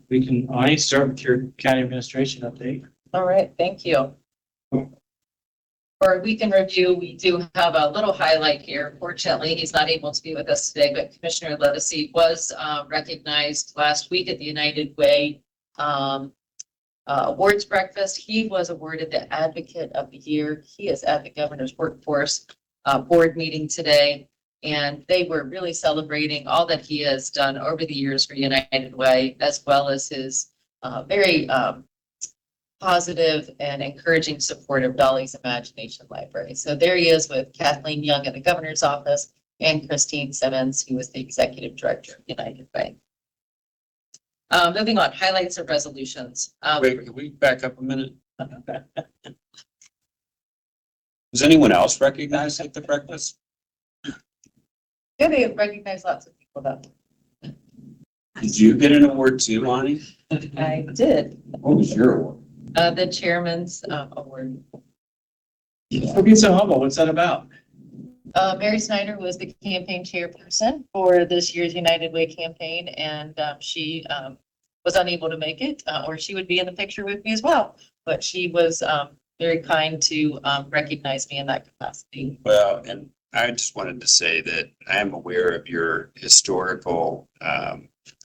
S1: We can, Ani, start with your county administration update.
S3: All right, thank you. For a week in review, we do have a little highlight here. Fortunately, he's not able to be with us today, but Commissioner Letticy was recognized last week at the United Way awards breakfast. He was awarded the Advocate of the Year. He is at the Governor's Workforce board meeting today, and they were really celebrating all that he has done over the years for United Way, as well as his very positive and encouraging support of Dolly's Imagination Library. So there he is with Kathleen Young at the Governor's office and Christine Simmons, who was the Executive Director of United Way. Moving on, highlights of resolutions.
S9: Wait, can we back up a minute? Was anyone else recognized at the breakfast?
S3: Yeah, they recognize lots of people though.
S9: Did you get an award too, Ani?
S3: I did.
S9: What was your award?
S3: The chairman's award.
S1: For being so humble, what's that about?
S3: Mary Snyder was the campaign chairperson for this year's United Way campaign, and she was unable to make it, or she would be in the picture with me as well. But she was very kind to recognize me in that capacity.
S9: Well, and I just wanted to say that I am aware of your historical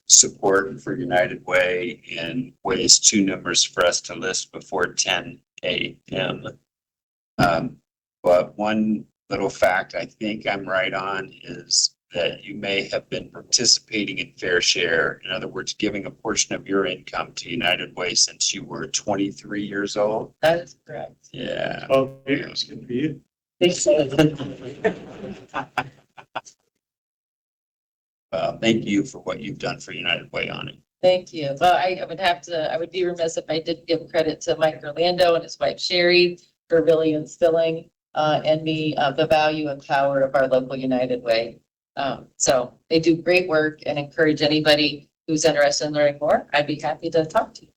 S9: support for United Way in ways too numerous for us to list before 10 a.m. But one little fact I think I'm right on is that you may have been participating in Fair Share. In other words, giving a portion of your income to United Way since you were 23 years old.
S3: That is correct.
S9: Yeah.
S1: 12 years, good for you.
S9: Thank you for what you've done for United Way, Ani.
S3: Thank you. Well, I would be remiss if I did give credit to Mike Orlando and his wife Sherry for really instilling in me the value and power of our local United Way. So they do great work and encourage anybody who's interested in learning more. I'd be happy to talk to you.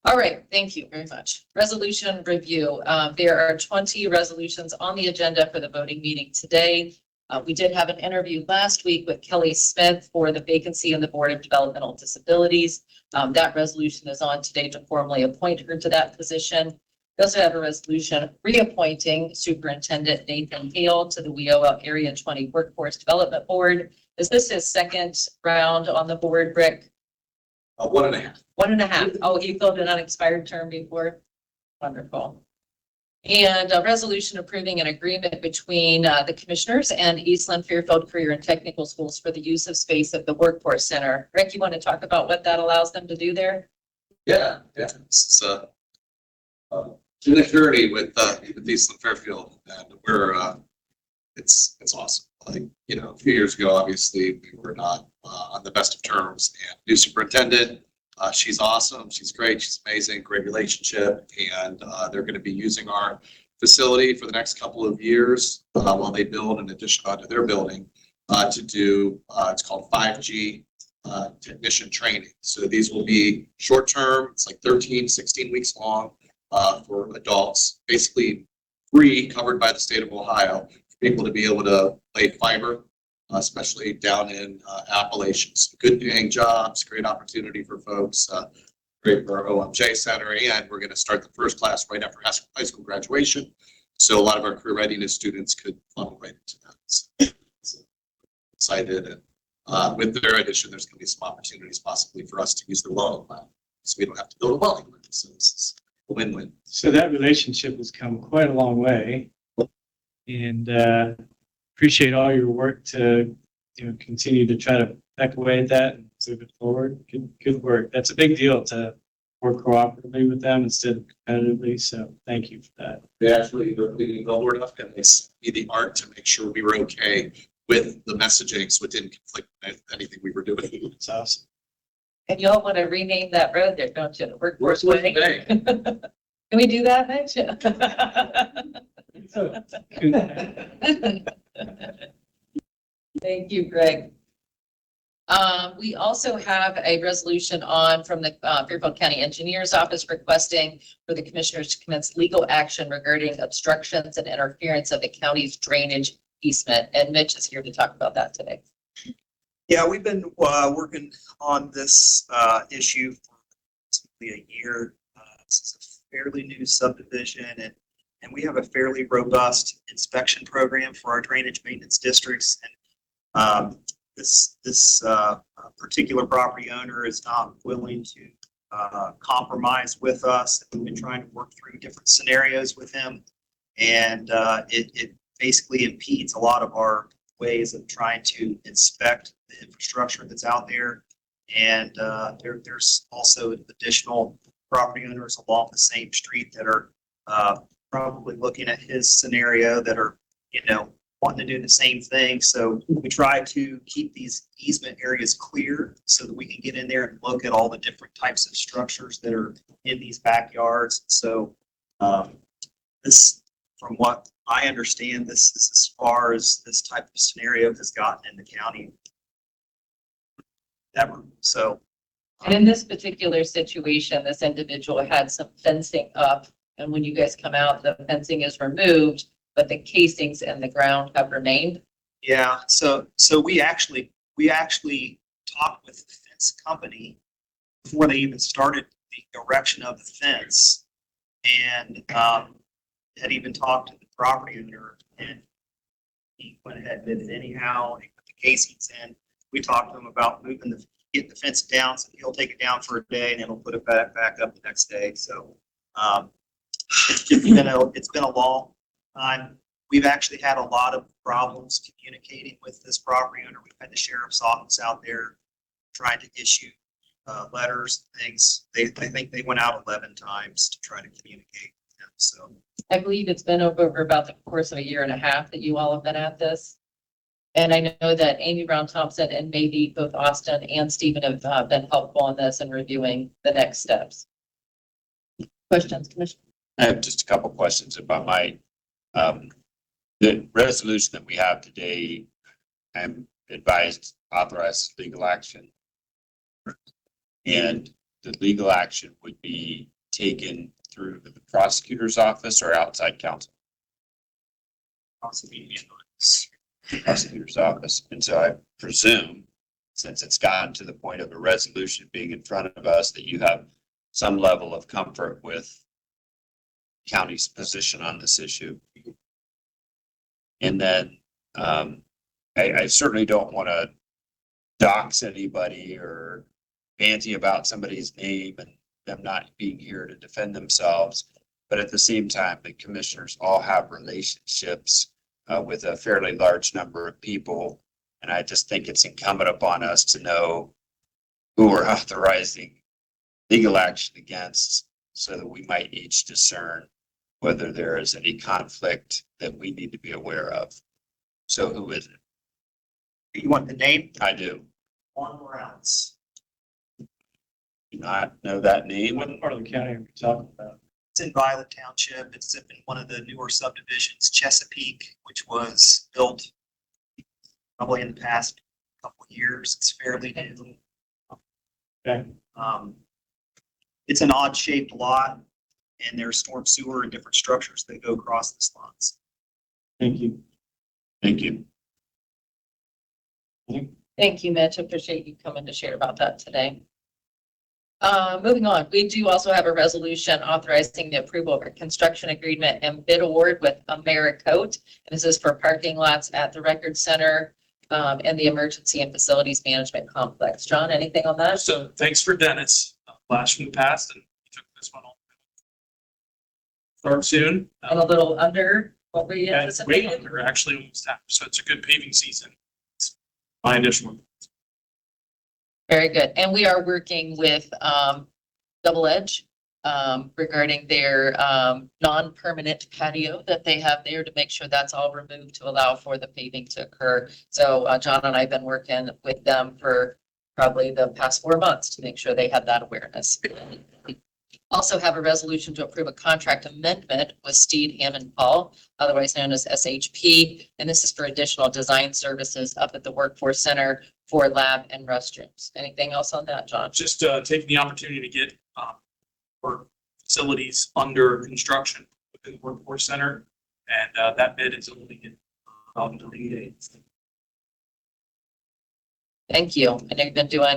S3: All right, thank you very much. Resolution review. There are 20 resolutions on the agenda for the voting meeting today. We did have an interview last week with Kelly Smith for the vacancy on the Board of Developmental Disabilities. That resolution is on today to formally appoint her to that position. We also have a resolution reappointing Superintendent Nathan Hale to the WEOA Area 20 Workforce Development Board. Is this his second round on the board, Rick?
S5: 1.5.
S3: 1.5. Oh, you filled an unexpired term before? Wonderful. And a resolution approving an agreement between the commissioners and Eastland Fairfield Career and Technical Schools for the use of space at the Workforce Center. Rick, you want to talk about what that allows them to do there?
S5: Yeah. It's been a journey with Eastland Fairfield, and we're it's awesome. Like, you know, a few years ago, obviously, we were not on the best of terms. And new superintendent, she's awesome. She's great. She's amazing. Great relationship. And they're going to be using our facility for the next couple of years while they build an addition onto their building to do, it's called 5G technician training. So these will be short term. It's like 13, 16 weeks long for adults, basically free, covered by the state of Ohio, for people to be able to lay fiber, especially down in Appalachians. Good paying jobs, great opportunity for folks, great for our OMJ Center, and we're going to start the first class right after high school graduation. So a lot of our career readiness students could funnel right into that. So excited, and with their addition, there's going to be some opportunities possibly for us to use the welding lab, so we don't have to build a welding lab. So this is a win-win.
S1: So that relationship has come quite a long way, and appreciate all your work to continue to try to peck away at that and move it forward. Good work. That's a big deal to work cooperatively with them instead of competitively. So thank you for that.
S5: They actually were leading Billboard up, and they sent me the art to make sure we were okay with the messaging, so it didn't conflict with anything we were doing.
S1: It's awesome.
S3: And y'all want to rename that road there, don't you? The Workforce
S5: Workforce
S3: Way.
S5: Way.
S3: Can we do that next year? Thank you, Greg. We also have a resolution on from the Fairfield County Engineers Office requesting for the commissioners to commence legal action regarding obstructions and interference of the county's drainage easement. And Mitch is here to talk about that today.
S13: Yeah, we've been working on this issue for basically a year. This is a fairly new subdivision, and we have a fairly robust inspection program for our drainage maintenance districts. And this particular property owner is not willing to compromise with us. We've been trying to work through different scenarios with him, and it basically impedes a lot of our ways of trying to inspect the infrastructure that's out there. And there's also additional property owners along the same street that are probably looking at his scenario that are, wanting to do the same thing. So we try to keep these easement areas clear so that we can get in there and look at all the different types of structures that are in these backyards. So this, from what I understand, this is as far as this type of scenario has gotten in the county ever. So,
S3: And in this particular situation, this individual had some fencing up, and when you guys come out, the fencing is removed, but the casings and the ground have remained.
S13: yeah. So we actually talked with the fence company before they even started the erection of the fence, and had even talked to the property owner, and he went ahead and did it anyhow. He put the casings in. We talked to him about getting the fence down, so he'll take it down for a day and then he'll put it back up the next day. So it's been a long time. We've actually had a lot of problems communicating with this property owner. We've had the sheriff's office out there trying to issue letters, things. I think they went out 11 times to try to communicate with them. So
S3: I believe it's been over about the course of a year and a half that you all have been at this. And I know that Amy Brown Thompson and maybe both Austin and Stephen have been helpful on this and reviewing the next steps. Questions, Commissioner?
S9: I have just a couple questions about the resolution that we have today. I'm advised authorize legal action. And the legal action would be taken through the prosecutor's office or outside counsel? Prosecutor's office. And so I presume, since it's gotten to the point of a resolution being in front of us, that you have some level of comfort with county's position on this issue. And then I certainly don't want to dox anybody or banty about somebody's name and them not being here to defend themselves. But at the same time, the commissioners all have relationships with a fairly large number of people. And I just think it's incumbent upon us to know who we're authorizing legal action against so that we might each discern whether there is any conflict that we need to be aware of. So who is it?
S13: You want the name?
S9: I do.
S13: Juan Morales.
S9: Do not know that name.
S1: What part of the county are we talking about?
S13: It's in Violet Township. It's in one of the newer subdivisions, Chesapeake, which was built probably in the past couple of years. It's fairly new.
S1: Okay.
S13: It's an odd shaped lot and there's storm sewer and different structures that go across the lots.
S1: Thank you.
S9: Thank you.
S3: Thank you, Mitch. Appreciate you coming to share about that today. Moving on, we do also have a resolution authorizing the approval of a construction agreement and bid award with AmeriCoat. And this is for parking lots at the Record Center and the Emergency and Facilities Management Complex. John, anything on that?
S14: So thanks for Dennis, flash from the past, and he took this one on. Start soon.
S3: And a little under what we
S14: And way
S3: anticipated.
S14: under, actually almost half, so it's a good paving season. It's my additional.
S3: Very good. And we are working with Double Edge regarding their non-permanent patio that they have there to make sure that's all removed to allow for the paving to occur. So John and I have been working with them for probably the past 4 months to make sure they have that awareness. Also have a resolution to approve a contract amendment with Steed Hammond Paul, otherwise known as SHP. And this is for additional design services up at the Workforce Center for lab and restrooms. Anything else on that, John?
S14: Just taking the opportunity to get our facilities under construction within the Workforce Center. And that bid is only in about 30 days.
S3: Thank you. I know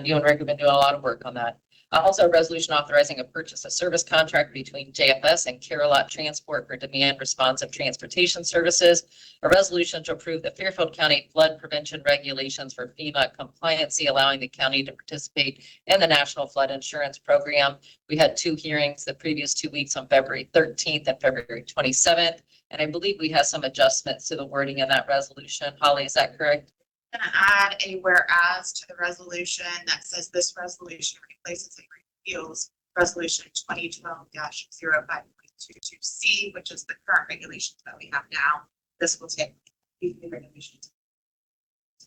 S3: you and Rick have been doing a lot of work on that. Also, a resolution authorizing a purchase of service contract between JFS and Carolot Transport for demand responsive transportation services. A resolution to approve the Fairfield County flood prevention regulations for FEMA compliancy, allowing the county to participate in the National Flood Insurance Program. We had 2 hearings the previous 2 weeks on February 13th and February 27th. And I believe we have some adjustments to the wording in that resolution. Holly, is that correct?
S15: Going to add a whereas to the resolution that says this resolution replaces and repeals resolution 2012-05.22C, which is the current regulations that we have now. This will take these new regulations.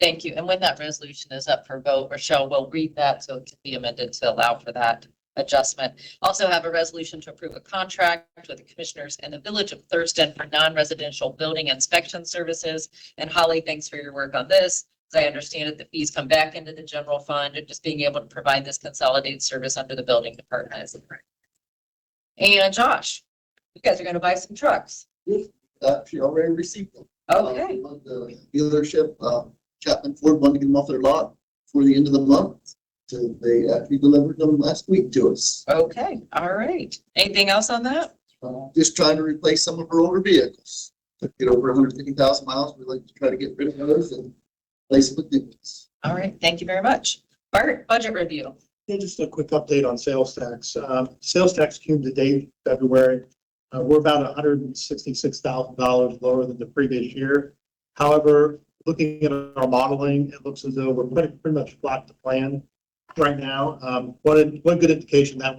S3: Thank you. And when that resolution is up for vote, Rochelle will read that so it can be amended to allow for that adjustment. Also have a resolution to approve a contract with the commissioners in the village of Thurston for non-residential building inspection services. And Holly, thanks for your work on this. As I understand it, the fees come back into the general fund and just being able to provide this consolidated service under the building department is correct. And Josh, you guys are going to buy some trucks.
S16: Actually already received them.
S3: Okay.
S16: The dealership, Chapman Ford wanted to get them off their lot for the end of the month. So they actually delivered them last week to us.
S3: Okay. All right. Anything else on that?
S16: Just trying to replace some of our older vehicles. Took it over 150,000 miles. We'd like to try to get rid of those and replace them with new ones.
S3: All right. Thank you very much. Bart, budget review.
S17: Yeah, just a quick update on sales tax. Sales tax cumulative date February. We're about $166,000 lower than the previous year. However, looking at our modeling, it looks as though we're pretty much flat to plan right now. One good indication that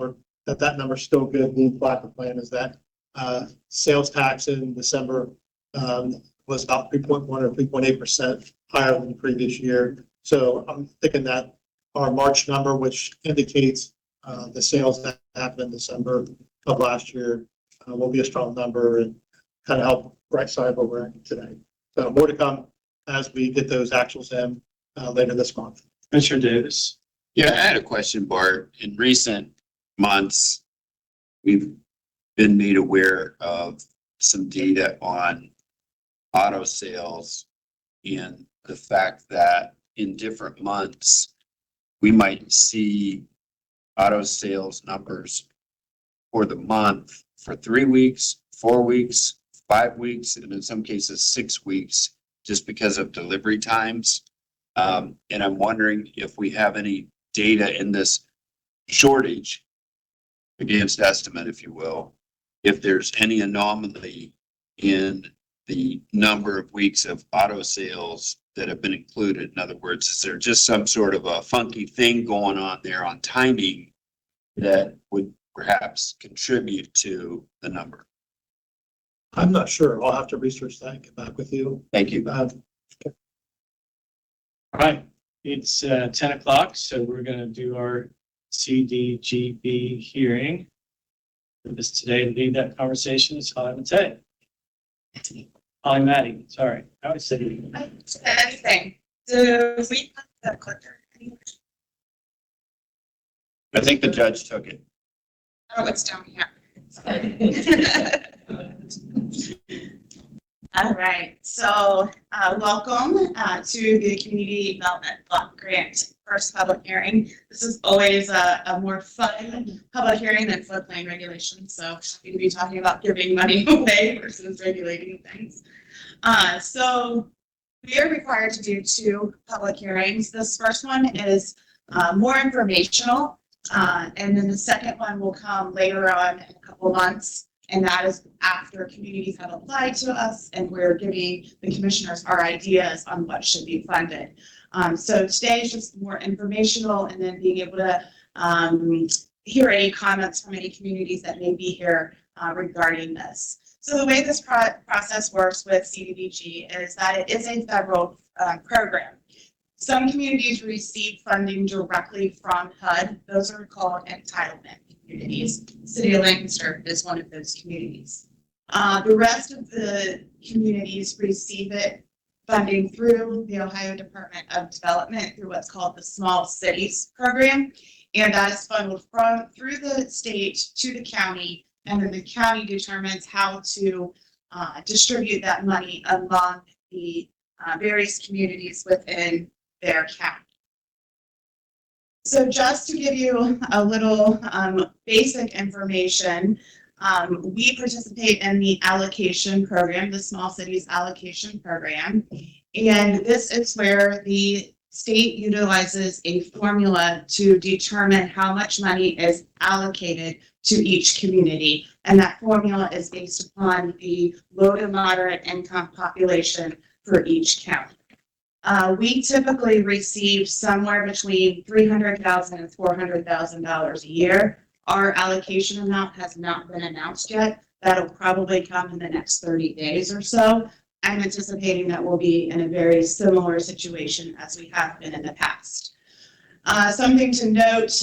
S17: that number's still good, being flat to plan, is that sales tax in December was about 3.1 or 3.8% higher than the previous year. So I'm thinking that our March number, which indicates the sales that happened in December of last year, will be a strong number and kind of help right side where we're at today. So more to come as we get those actuals in later this month.
S1: Commissioner Davis.
S9: Yeah, I had a question, Bart. In recent months, we've been made aware of some data on auto sales and the fact that in different months, we might see auto sales numbers for the month for 3 weeks, 4 weeks, 5 weeks, and in some cases, 6 weeks, just because of delivery times. And I'm wondering if we have any data in this shortage against estimate, if you will, if there's any anomaly in the number of weeks of auto sales that have been included. In other words, is there just some sort of a funky thing going on there on timing that would perhaps contribute to the number?
S17: I'm not sure. I'll have to research that and get back with you.
S9: Thank you.
S1: All right, it's 10 o'clock, so we're going to do our CDGB hearing. With us today to lead that conversation is Holly Matei. Holly Matty, sorry. I always say
S15: Anything. Do we put the clicker anywhere?
S9: I think the judge took it.
S15: Oh, it's down here. All right, so welcome to the Community Development Block Grant first public hearing. This is always a more fun public hearing than floodplain regulation, so happy to be talking about giving money away versus regulating things. So we are required to do 2 public hearings. This first one is more informational, and then the second one will come later on in a couple months. And that is after communities have applied to us and we're giving the commissioners our ideas on what should be funded. So today is just more informational and then being able to hear any comments from any communities that may be here regarding this. So the way this process works with CDBG is that it is a federal program. Some communities receive funding directly from HUD. Those are called entitlement communities. City of Lancaster is one of those communities. The rest of the communities receive funding through the Ohio Department of Development through what's called the Small Cities Program. And that is funneled through the state to the county, and then the county determines how to distribute that money among the various communities within their county. So just to give you a little basic information, we participate in the allocation program, the Small Cities Allocation Program, and this is where the state utilizes a formula to determine how much money is allocated to each community, and that formula is based upon the low to moderate income population for each county. We typically receive somewhere between $300,000 and $400,000 a year. Our allocation amount has not been announced yet. That'll probably come in the next 30 days or so. I'm anticipating that we'll be in a very similar situation as we have been in the past. Something to note,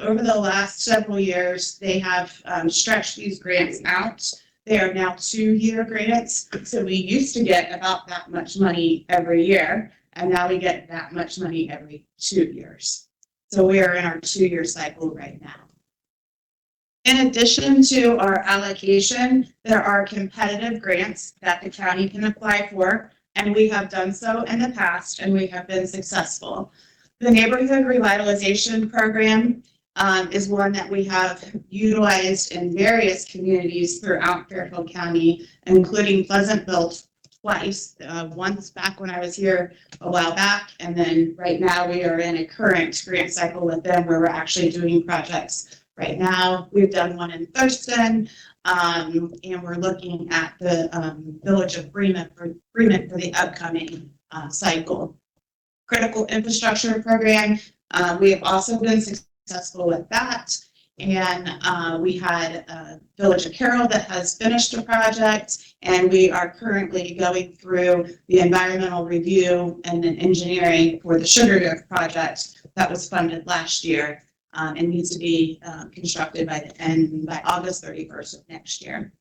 S15: over the last several years, they have stretched these grants out. They are now 2-year grants. So we used to get about that much money every year. And now we get that much money every 2 years. So we are in our 2-year cycle right now. In addition to our allocation, there are competitive grants that the county can apply for, and we have done so in the past, and we have been successful. The Neighborhood Revitalization Program is one that we have utilized in various communities throughout Fairfield County, including Pleasantville twice, once back when I was here a while back, and then right now we are in a current grant cycle with them where we're actually doing projects. Right now, we've done one in Thurston, and we're looking at the Village of Bremen for the upcoming cycle. Critical Infrastructure Program, we have also been successful with that. And we had Village of Carroll that has finished a project, and we are currently going through the environmental review and then engineering for the Sugar project that was funded last year and needs to be constructed by August 31st of next year.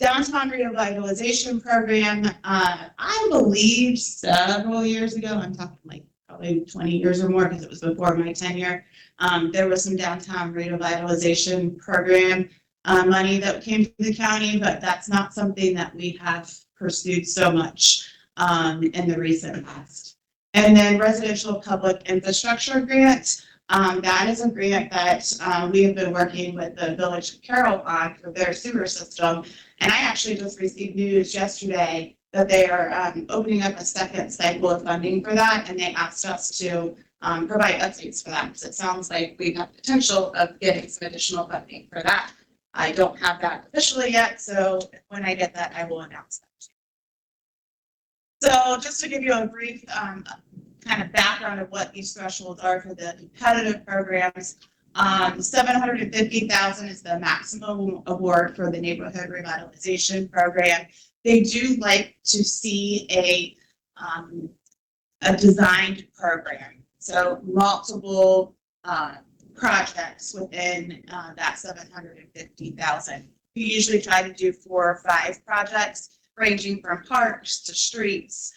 S15: Downtown Revitalization Program, I believe several years ago, I'm talking like probably 20 years or more because it was before my tenure, there was some downtown revitalization program money that came to the county, but that's not something that we have pursued so much in the recent past. And then residential public infrastructure grant, that is a grant that we have been working with the Village of Carroll on for their sewer system. And I actually just received news yesterday that they are opening up a second cycle of funding for that, and they asked us to provide updates for that, because it sounds like we have potential of getting some additional funding for that. I don't have that officially yet, so when I get that, I will announce that. So just to give you a brief kind of background of what these thresholds are for the competitive programs, 750,000 is the maximum award for the neighborhood revitalization program. They do like to see a designed program, so multiple projects within that 750,000. We usually try to do 4 or 5 projects, ranging from parks to streets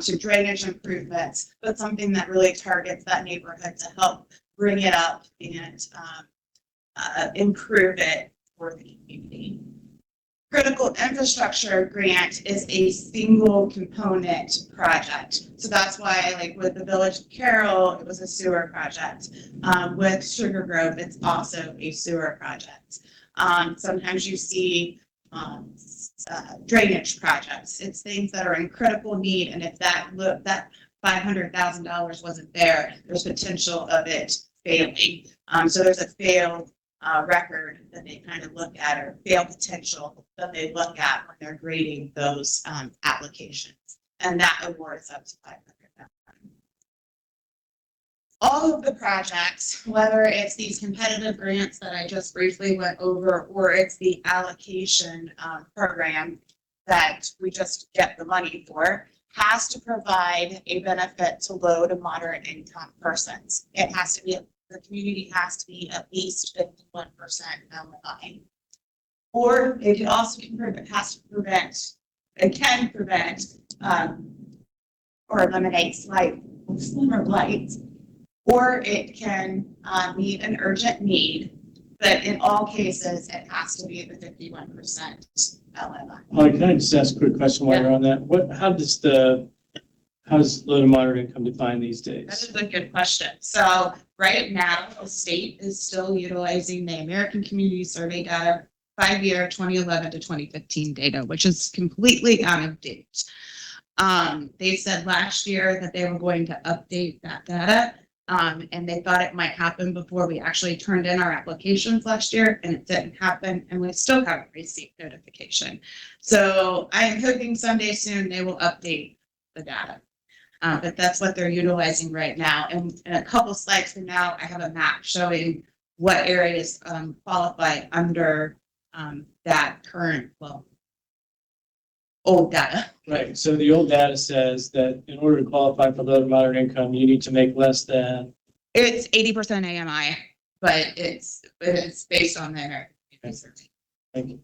S15: to drainage improvements, but something that really targets that neighborhood to help bring it up and improve it for the community. Critical infrastructure grant is a single component project. So that's why, like with the Village of Carroll, it was a sewer project. With Sugar Grove, it's also a sewer project. Sometimes you see drainage projects. It's things that are in critical need, and if that $500,000 wasn't there, there's potential of it failing. So there's a failed record that they kind of look at, or fail potential that they look at when they're grading those applications, and that award is up to $500,000. All of the projects, whether it's these competitive grants that I just briefly went over, or it's the allocation program that we just get the money for, has to provide a benefit to low to moderate income persons. It has to be, the community has to be at least 51% LMI. Or it can also can prevent or eliminate slight slimmer blight, or it can meet an urgent need, but in all cases, it has to be the 51% LMI.
S1: Molly, can I just ask a quick question while you're on that? How does low to moderate income define these days?
S15: That is a good question. So right now, the state is still utilizing the American Community Survey data, 5-year 2011 to 2015 data, which is completely out of date. They said last year that they were going to update that data, and they thought it might happen before we actually turned in our applications last year, and it didn't happen, and we still haven't received notification. So I am hoping someday soon they will update the data. But that's what they're utilizing right now. And in a couple slides from now, I have a map showing what areas qualify under that current, old data.
S1: Right, so the old data says that in order to qualify for low to moderate income, you need to make less than.
S15: It's 80% AMI, but it's based on their research.
S1: Thank you.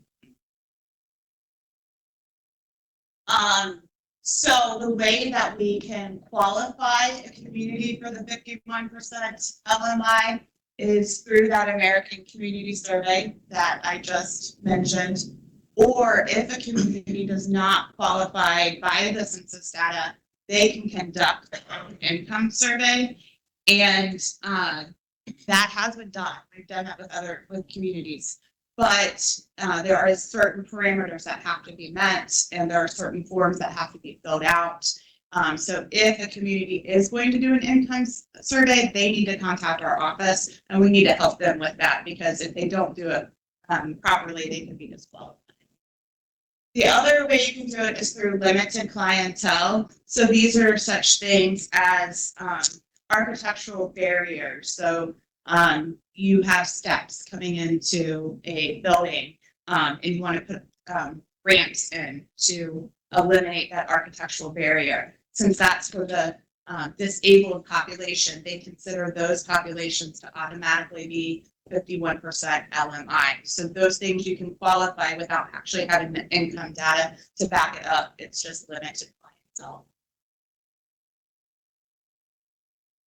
S15: So the way that we can qualify a community for the 51% LMI is through that American Community Survey that I just mentioned. Or if a community does not qualify by the census data, they can conduct their own income survey. And that has been done. We've done that with communities. But there are certain parameters that have to be met, and there are certain forms that have to be filled out. So if a community is going to do an income survey, they need to contact our office, and we need to help them with that, because if they don't do it properly, they can be disqualified. The other way you can do it is through limited clientele. So these are such things as architectural barriers. So you have steps coming into a building, and you want to put ramps in to eliminate that architectural barrier. Since that's for the disabled population, they consider those populations to automatically be 51% LMI. So those things you can qualify without actually having the income data to back it up. It's just limited clientele.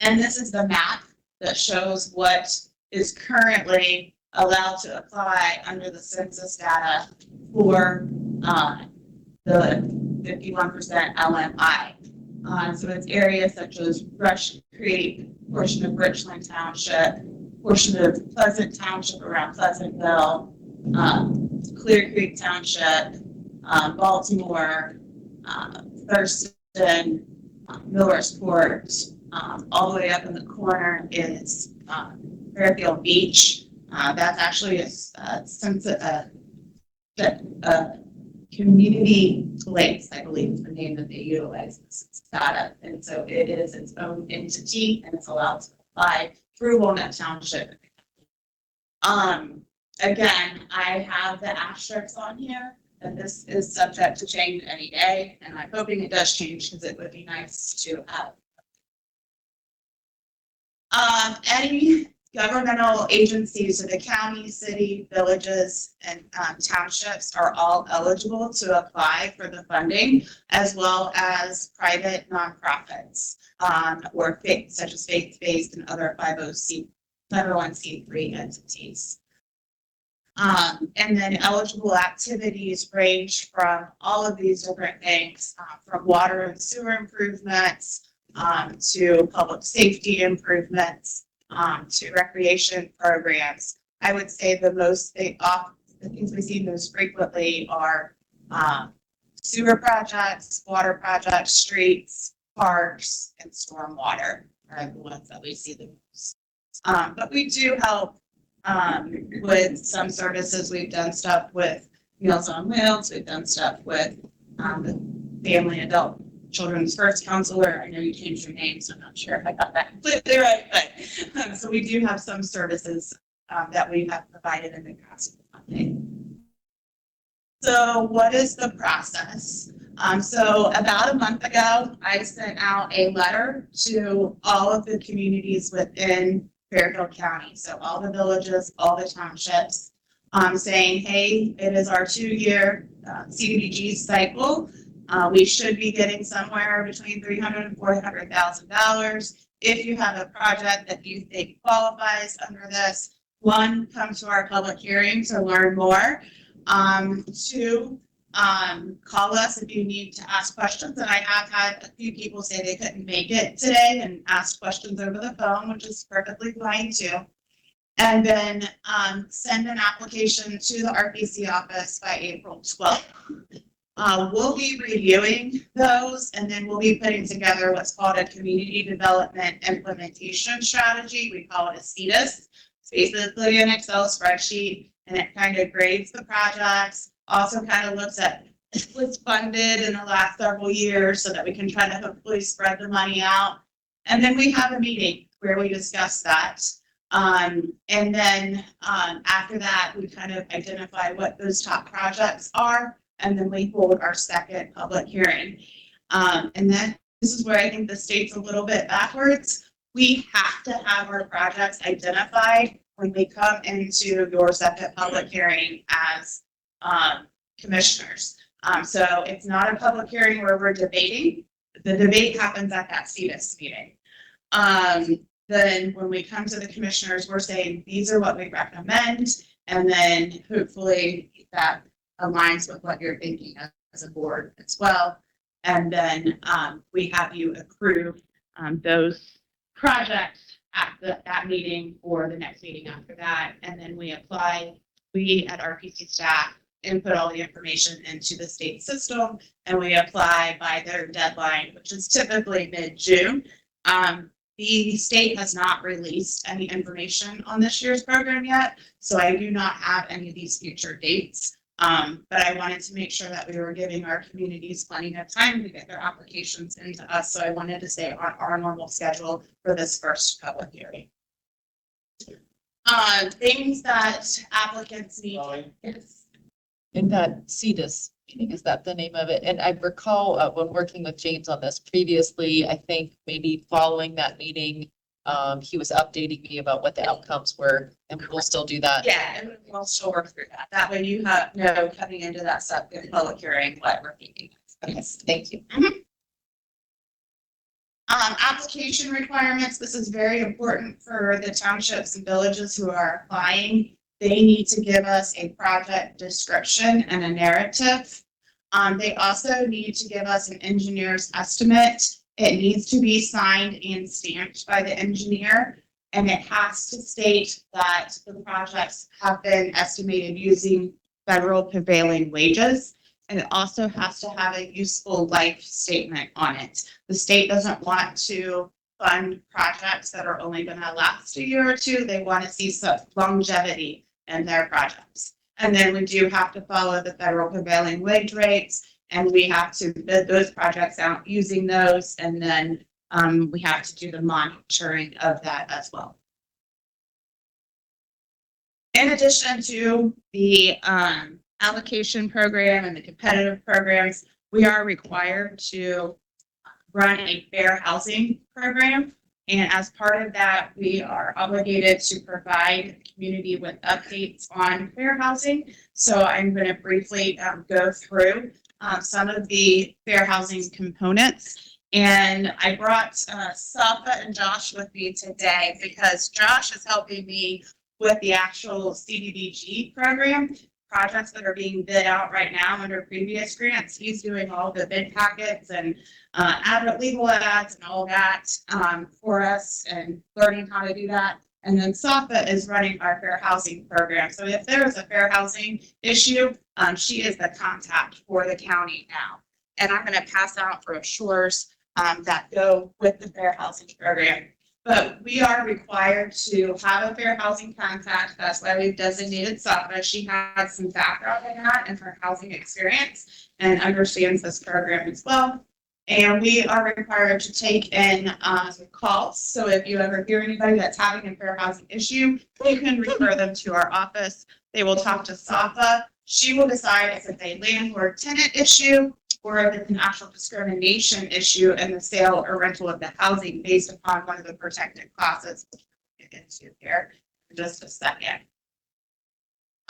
S15: And this is the map that shows what is currently allowed to apply under the census data for the 51% LMI. So it's areas such as Rush Creek, portion of Richland Township, portion of Pleasant Township around Pleasantville, Clear Creek Township, Baltimore, Thurston, Millersport, All the way up in the corner is Fairfield Beach. That's actually a community place, I believe is the name that they utilize this data. And so it is its own entity and it's allowed to apply through Walnut Township. Again, I have the asterisks on here, and this is subject to change any day, and I'm hoping it does change because it would be nice to have. Any governmental agencies of the county, city, villages, and townships are all eligible to apply for the funding, as well as private nonprofits or such as faith-based and other 501c3 entities. And then eligible activities range from all of these different things, from water and sewer improvements to public safety improvements, to recreation programs. I would say the things we see most frequently are sewer projects, water projects, streets, parks, and stormwater are the ones that we see the most. But we do help with some services. We've done stuff with Meals on Wheels. We've done stuff with the Family Adult Children's First Counselor. I know you changed your name, so I'm not sure if I got that completely right, but so we do have some services that we have provided in the past. So what is the process? So about a month ago, I sent out a letter to all of the communities within Fairfield County. So all the villages, all the townships, saying, hey, it is our 2-year CDBG cycle. We should be getting somewhere between $300,000 and $400,000. If you have a project that you think qualifies under this, 1, come to our public hearing to learn more. 2, call us if you need to ask questions. And I have had a few people say they couldn't make it today and ask questions over the phone, which is perfectly fine too. And then send an application to the RPC office by April 12th. We'll be reviewing those, and then we'll be putting together what's called a community development implementation strategy. We call it a CDIS. It's basically an Excel spreadsheet, and it kind of grades the projects, also kind of looks at what's funded in the last several years so that we can try to hopefully spread the money out. And then we have a meeting where we discuss that. And then after that, we kind of identify what those top projects are. And then we hold our second public hearing. And then this is where I think the state's a little bit backwards. We have to have our projects identified when we come into your second public hearing as commissioners. So it's not a public hearing where we're debating. The debate happens at that CDIS meeting. Then when we come to the commissioners, we're saying, these are what we recommend. And then hopefully that aligns with what you're thinking as a board as well. And then we have you approve those projects at that meeting or the next meeting after that. And then we at RPC staff input all the information into the state system, and we apply by their deadline, which is typically mid-June. The state has not released any information on this year's program yet, so I do not have any of these future dates. But I wanted to make sure that we were giving our communities plenty of time to get their applications into us. So I wanted to stay on our normal schedule for this first public hearing. Things that applicants need.
S3: In that CDIS meeting, is that the name of it? And I recall when working with James on this previously, I think maybe following that meeting, he was updating me about what the outcomes were, and we'll still do that.
S15: Yeah, and we'll still work through that. That way you have coming into that second public hearing what we're thinking.
S3: Okay, thank you.
S15: Application requirements. This is very important for the townships and villages who are applying. They need to give us a project description and a narrative. They also need to give us an engineer's estimate. It needs to be signed and stamped by the engineer, and it has to state that the projects have been estimated using federal prevailing wages. And it also has to have a useful life statement on it. The state doesn't want to fund projects that are only going to last a year or two. They want to see some longevity in their projects. And then we do have to follow the federal prevailing wage rates, and we have to bid those projects out using those, and then we have to do the monitoring of that as well. In addition to the allocation program and the competitive programs, we are required to run a fair housing program. And as part of that, we are obligated to provide the community with updates on fair housing. So I'm going to briefly go through some of the fair housing components. And I brought Safa and Josh with me today because Josh is helping me with the actual CDBG program, projects that are being bid out right now under previous grants. He's doing all the bid packets and legal ads and all that for us and learning how to do that. And then Safa is running our fair housing program. So if there is a fair housing issue, she is the contact for the county now. And I'm going to pass out brochures that go with the fair housing program. But we are required to have a fair housing contact. That's why we've designated Safa. She has some background in that and her housing experience and understands this program as well. And we are required to take in calls. So if you ever hear anybody that's having a fair housing issue, you can refer them to our office. They will talk to Safa. She will decide if it's a landlord-tenant issue or if it's an actual discrimination issue in the sale or rental of the housing based upon one of the protected classes. We'll get into here in just a second.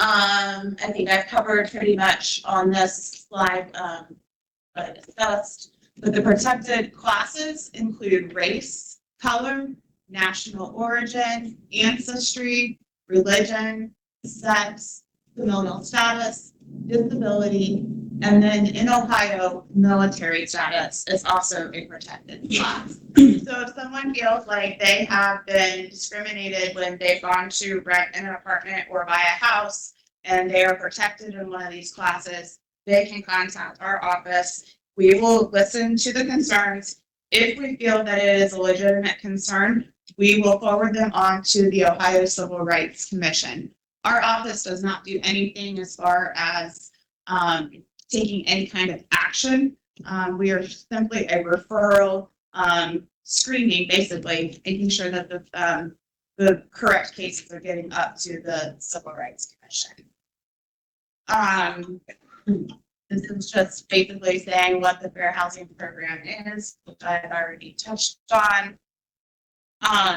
S15: I think I've covered pretty much on this slide what I discussed. But the protected classes include race, color, national origin, ancestry, religion, sex, familial status, disability, and then in Ohio, military status is also a protected class. So if someone feels like they have been discriminated when they've gone to rent an apartment or buy a house and they are protected in one of these classes, they can contact our office. We will listen to the concerns. If we feel that it is a legitimate concern, we will forward them on to the Ohio Civil Rights Commission. Our office does not do anything as far as taking any kind of action. We are simply a referral screening, basically, making sure that the correct cases are getting up to the Civil Rights Commission. This is just basically saying what the fair housing program is, which I've already touched on.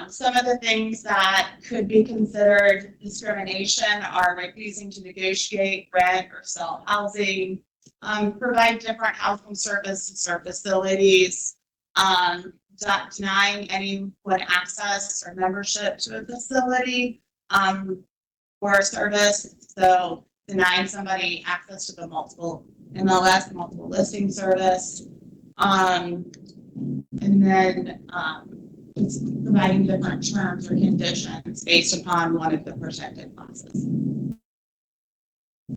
S15: Some of the things that could be considered discrimination are refusing to negotiate, rent, or sell housing, provide different housing services or facilities, denying anyone access or membership to a facility or a service. So denying somebody access to the multiple MLS, multiple listing service, and then it's providing different terms or conditions based upon one of the protected classes.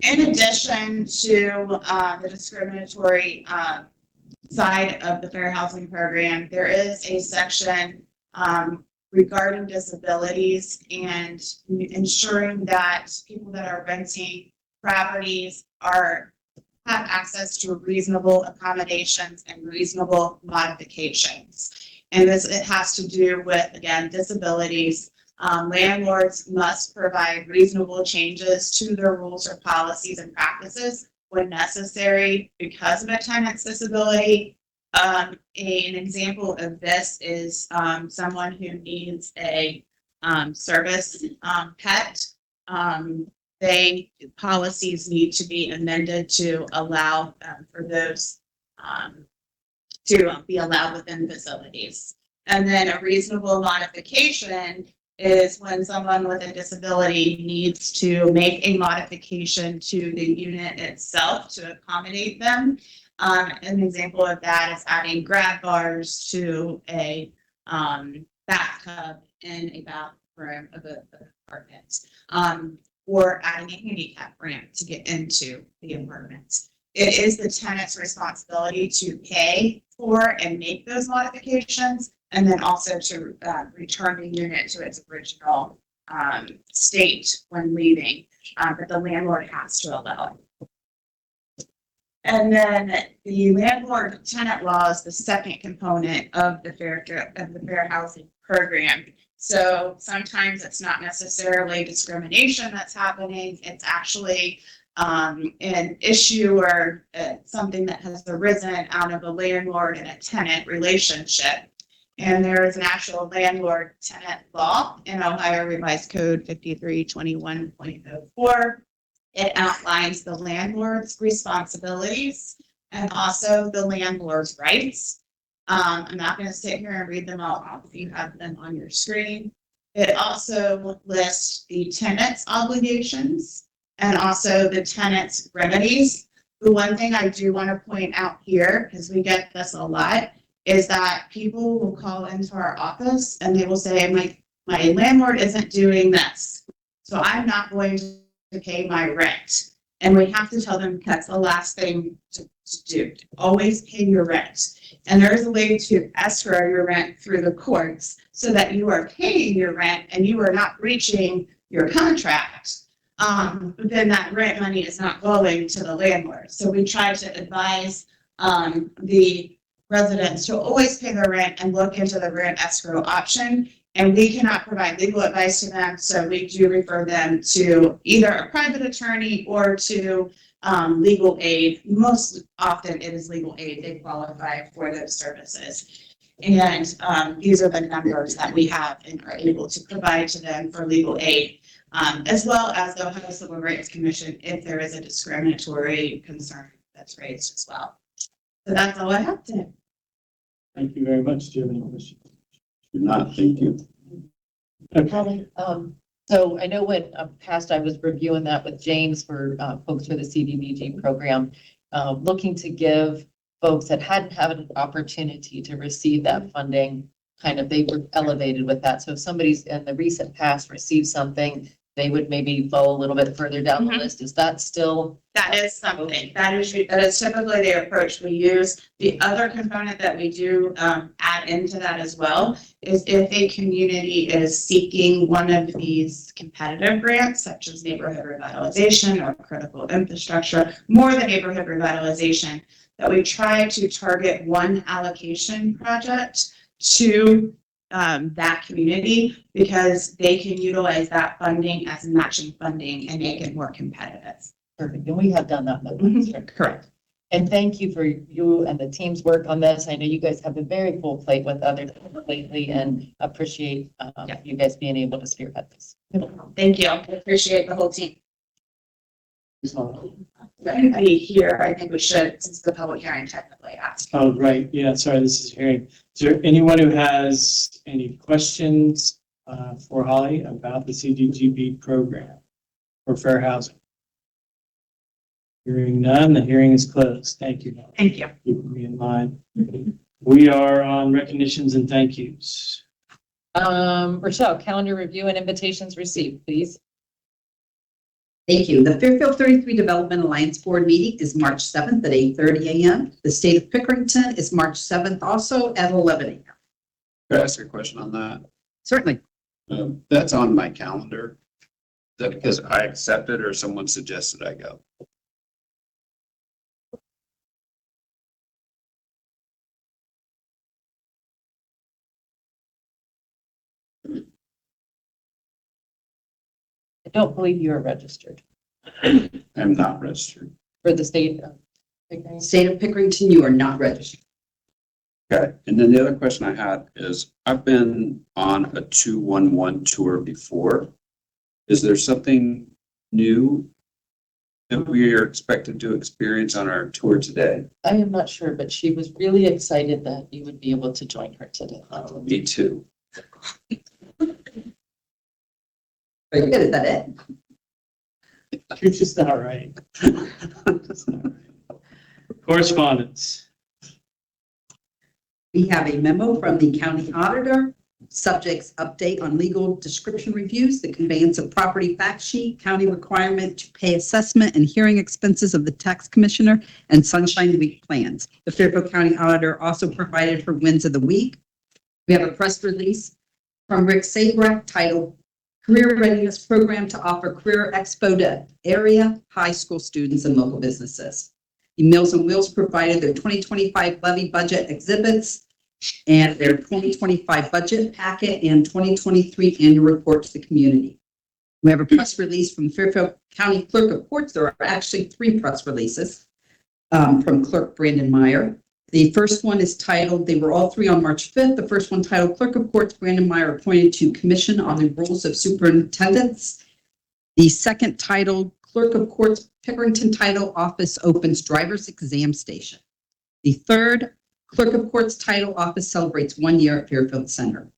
S15: In addition to the discriminatory side of the fair housing program, there is a section regarding disabilities and ensuring that people that are renting properties have access to reasonable accommodations and reasonable modifications. And it has to do with, again, disabilities. Landlords must provide reasonable changes to their rules or policies and practices when necessary because of a tenant's disability. An example of this is someone who needs a service pet. Policies need to be amended to allow for those to be allowed within facilities. And then a reasonable modification is when someone with a disability needs to make a modification to the unit itself to accommodate them. An example of that is adding grab bars to a bathtub in a bathroom of an apartment, or adding a handicap ramp to get into the apartment. It is the tenant's responsibility to pay for and make those modifications. and then also to return the unit to its original state when leaving, but the landlord has to allow it. And then the landlord tenant law is the second component of the fair housing program. So sometimes it's not necessarily discrimination that's happening. It's actually an issue or something that has arisen out of a landlord and a tenant relationship. And there is an actual landlord tenant law in Ohio Revised Code 5321.04. It outlines the landlord's responsibilities and also the landlord's rights. I'm not going to sit here and read them all off if you have them on your screen. It also lists the tenant's obligations and also the tenant's remedies. The one thing I do want to point out here, because we get this a lot, is that people will call into our office and they will say, my landlord isn't doing this, so I'm not going to pay my rent. And we have to tell them that's the last thing to do. Always pay your rent. And there is a way to escrow your rent through the courts so that you are paying your rent and you are not breaching your contract. Then that rent money is not going to the landlord. So we try to advise the residents to always pay their rent and look into the rent escrow option. And we cannot provide legal advice to them, so we do refer them to either a private attorney or to legal aid. Most often it is legal aid. They qualify for those services. And these are the numbers that we have and are able to provide to them for legal aid, as well as the Ohio Civil Rights Commission if there is a discriminatory concern that's raised as well. So that's all I have today.
S1: Thank you very much. Do you have any questions?
S9: Do not, thank you.
S3: Holly, so I know when past I was reviewing that with James for folks for the CDBG program, looking to give folks that hadn't had an opportunity to receive that funding, kind of they were elevated with that. So if somebody's in the recent past received something, they would maybe fall a little bit further down the list. Is that still?
S15: That is something. That is typically the approach we use. The other component that we do add into that as well is if a community is seeking one of these competitive grants, such as neighborhood revitalization or critical infrastructure, more than neighborhood revitalization, that we try to target one allocation project to that community because they can utilize that funding as matching funding and make it more competitive.
S3: Perfect. And we have done that in the district.
S15: Correct.
S3: And thank you for you and the team's work on this. I know you guys have a very full plate with others lately and appreciate you guys being able to spearhead this.
S15: Thank you. I appreciate the whole team. Anybody here, I think we should, since the public hearing technically asked.
S1: Oh, right. Yeah, sorry, this is hearing. Is there anyone who has any questions for Holly about the CDGB program for fair housing? Hearing none, the hearing is closed. Thank you.
S15: Thank you.
S1: Keeping me in line. We are on recognitions and thank yous.
S3: Rochelle, calendar review and invitations received, please.
S18: Thank you. The Fairfield 33 Development Alliance Board meeting is March 7th at 8:30 a.m. The State of Pickerington is March 7th also at 11 a.m.
S9: Could I ask a question on that?
S18: Certainly.
S9: That's on my calendar. Is that because I accepted or someone suggested I go?
S3: I don't believe you are registered
S9: I'm not registered.
S3: for the state of Pickering.
S18: State of Pickerington, you are not registered.
S9: Okay, and then the other question I had is, I've been on a 211 tour before. Is there something new that we are expected to experience on our tour today?
S3: I am not sure, but she was really excited that you would be able to join her today.
S9: Me too.
S18: Very good. Is that it?
S1: You're just not right. Correspondence.
S18: We have a memo from the county auditor, subjects update on legal description reviews, the conveyance of property fact sheet, county requirement to pay assessment and hearing expenses of the tax commissioner, and Sunshine Week plans. The Fairfield County auditor also provided her wins of the week. We have a press release from Rick Sabrak titled Career Readiness Program to offer career expo to area high school students and local businesses. The Meals on Wheels provided their 2025 levy budget exhibits and their 2025 budget packet and 2023 annual report to the community. We have a press release from Fairfield County Clerk of Courts. There are actually 3 press releases from Clerk Brandon Meyer. The first one is titled, they were all 3 on March 5th. The first one titled, Clerk of Courts Brandon Meyer appointed to Commission on the Rules of Superintendents. The second titled, Clerk of Courts Pickerington Title Office opens Driver's Exam Station. The third, Clerk of Courts Title Office celebrates 1 year at Fairfield Center.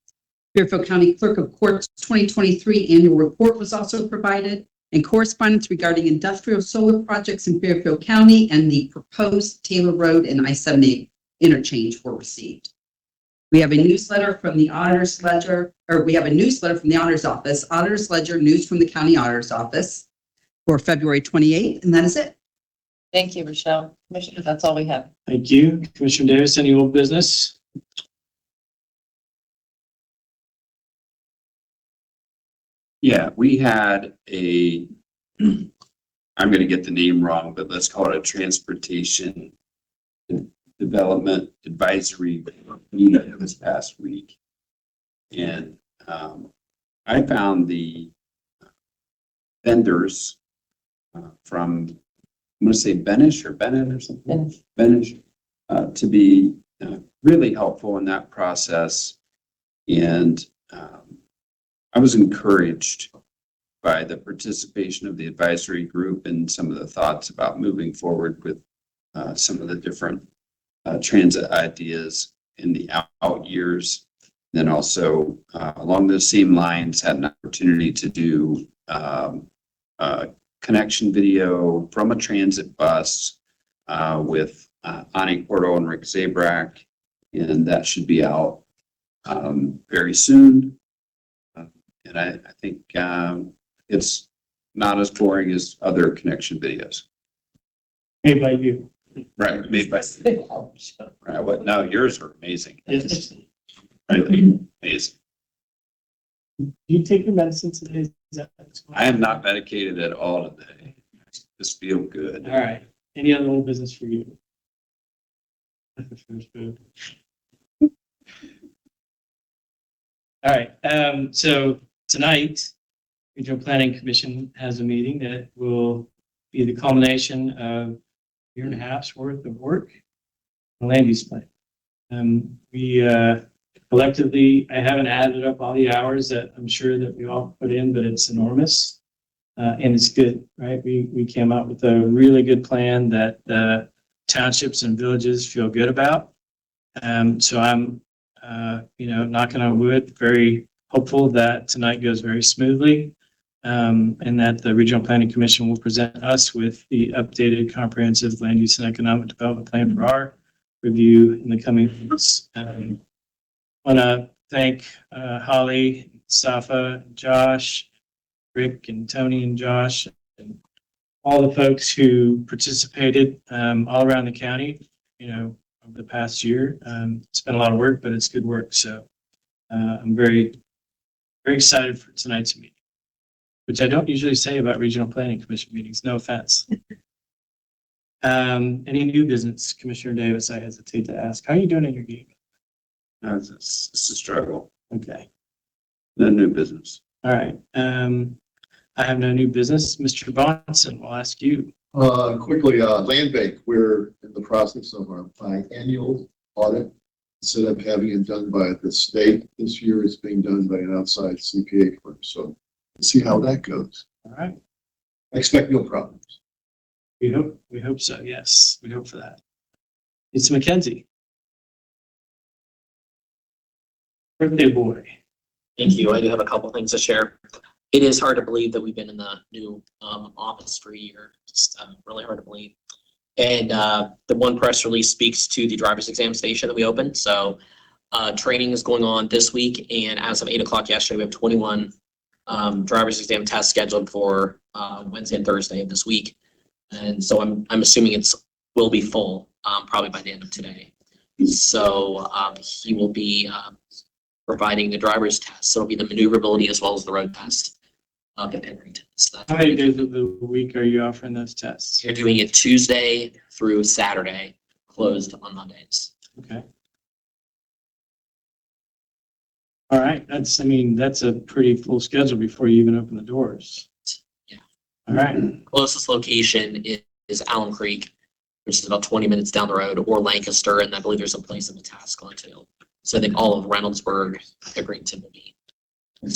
S18: Fairfield County Clerk of Courts 2023 annual report was also provided, and correspondence regarding industrial solar projects in Fairfield County and the proposed Taylor Road and I-78 interchange were received. We have a newsletter from the Auditor's Ledger, or we have a newsletter from the Auditor's Office, Auditor's Ledger News from the County Auditor's Office for February 28th, and that is it.
S3: Thank you, Rochelle. Commissioner, that's all we have.
S1: Thank you. Commissioner Davis, any old business?
S9: Yeah, we had a, I'm going to get the name wrong, but let's call it a transportation development advisory meeting this past week. And I found the vendors from, I'm going to say Benish or Bennett or something, Benish, to be really helpful in that process. And I was encouraged by the participation of the advisory group and some of the thoughts about moving forward with some of the different transit ideas in the out years. Then also along those same lines, had an opportunity to do a connection video from a transit bus with Ani Porto and Rick Zabrak, and that should be out very soon. And I think it's not as boring as other connection videos.
S1: Made by you.
S9: Right, made by. Right, what? No, yours are amazing.
S1: Yes.
S9: Really amazing.
S1: You take your medicine today? Is that-
S9: I am not medicated at all today. Just feel good.
S1: All right. Any other old business for you? All right. So tonight, Regional Planning Commission has a meeting that will be the culmination of a year and a half's worth of work on land use plan. We collectively, I haven't added up all the hours that I'm sure that we all put in, but it's enormous. And it's good, right? We came up with a really good plan that the townships and villages feel good about. So I'm, knocking on wood, very hopeful that tonight goes very smoothly. And that the Regional Planning Commission will present us with the updated comprehensive land use and economic development plan for our review in the coming months. I want to thank Holly, Safa, Josh, Rick and Tony and Josh, and all the folks who participated all around the county, over the past year. It's been a lot of work, but it's good work. So I'm very, very excited for tonight's meeting, which I don't usually say about Regional Planning Commission meetings. No offense. Any new business, Commissioner Davis? I hesitate to ask. How are you doing in your game?
S9: It's a struggle.
S1: Okay.
S9: No new business.
S1: All right. I have no new business. Mr. Bonson, we'll ask you.
S16: Quickly, land bank, we're in the process of our biannual audit. Instead of having it done by the state, this year it's being done by an outside CPA firm. So we'll see how that goes.
S1: All right.
S16: I expect no problems.
S1: We hope so. Yes, we hope for that. It's Mackenzie. Birthday boy.
S2: Thank you. I do have a couple things to share. It is hard to believe that we've been in the new office for a year. Just really hard to believe. And the one press release speaks to the driver's exam station that we opened. So training is going on this week, and as of 8 o'clock yesterday, we have 21 driver's exam tests scheduled for Wednesday and Thursday of this week. And so I'm assuming will be full probably by the end of today. So he will be providing the driver's test. So it'll be the maneuverability as well as the road test up in Pickerington. So that's
S1: How many days of the week are you offering those tests?
S2: You're doing it Tuesday through Saturday, closed on Mondays.
S1: Okay. All right, that's a pretty full schedule before you even open the doors.
S2: Yeah.
S1: All right,
S2: Closest location is Allen Creek, which is about 20 minutes down the road, or Lancaster, and I believe there's a place in Pataskala too. So I think all of Reynoldsburg, Pickerington will be.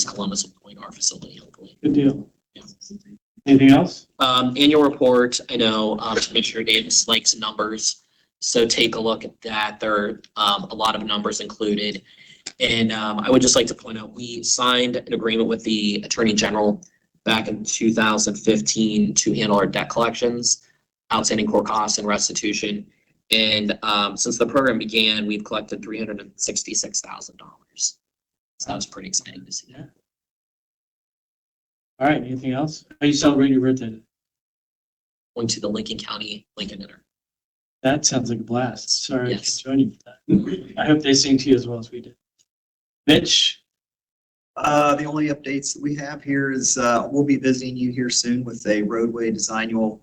S2: Columbus will point our facility, hopefully.
S1: good deal.
S2: Yeah.
S1: Anything else?
S2: Annual report, I know, Commissioner Davis likes numbers, so take a look at that. There are a lot of numbers included. And I would just like to point out, we signed an agreement with the Attorney General back in 2015 to handle our debt collections, outstanding court costs and restitution. And since the program began, we've collected $366,000. So that was pretty exciting to see.
S1: Yeah. All right, anything else? Are you celebrating your birthday?
S2: Going to the Lincoln County Lincoln Dinner.
S1: That sounds like a blast. Sorry,
S2: Yes.
S1: I can't join you for that. I hope they sing to you as well as we did. Mitch?
S13: The only updates that we have here is, we'll be visiting you here soon with a roadway design annual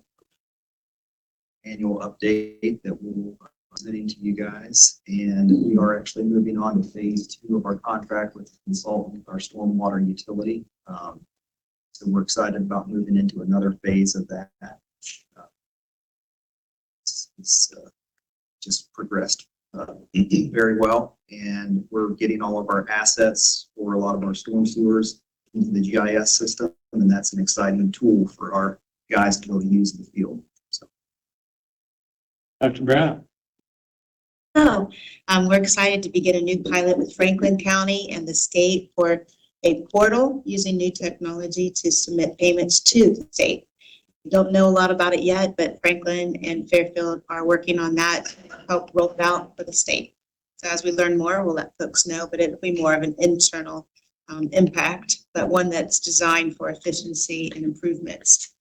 S13: update that we'll be presenting to you guys. And we are actually moving on to phase 2 of our contract with the consultant, our stormwater utility. So we're excited about moving into another phase of that. It's just progressed very well, and we're getting all of our assets for a lot of our storm sewers into the GIS system, and that's an exciting tool for our guys to be able to use in the field. So.
S1: Dr. Brown?
S12: Oh, we're excited to begin a new pilot with Franklin County and the state for a portal using new technology to submit payments to the state. We don't know a lot about it yet, but Franklin and Fairfield are working on that to help roll it out for the state. So as we learn more, we'll let folks know, but it'll be more of an internal impact, but one that's designed for efficiency and improvements.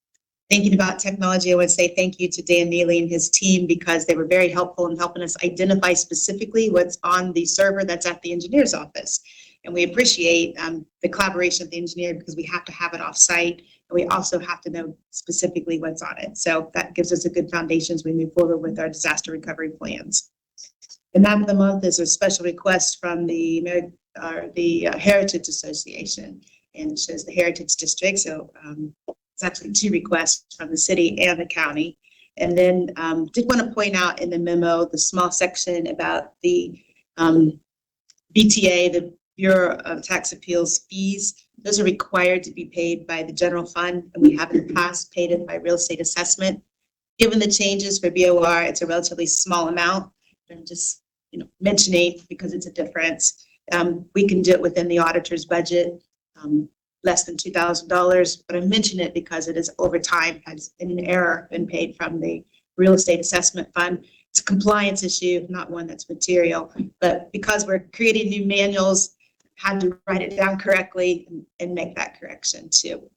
S12: Thinking about technology, I want to say thank you to Dan Neely and his team because they were very helpful in helping us identify specifically what's on the server that's at the engineer's office. And we appreciate the collaboration of the engineer because we have to have it off-site, and we also have to know specifically what's on it. So that gives us a good foundation as we move forward with our disaster recovery plans. The map of the month is a special request from the Heritage Association, and it shows the Heritage District. So it's actually 2 requests from the city and the county. And then did want to point out in the memo, the small section about the BTA, the Bureau of Tax Appeals fees. Those are required to be paid by the general fund, and we have in the past paid it by real estate assessment. Given the changes for BOR, it's a relatively small amount. I'm just mentioning because it's a difference. We can do it within the auditor's budget, less than $2,000, but I mention it because it is over time has an error been paid from the real estate assessment fund. It's a compliance issue, not one that's material, but because we're creating new manuals, had to write it down correctly and make that correction too.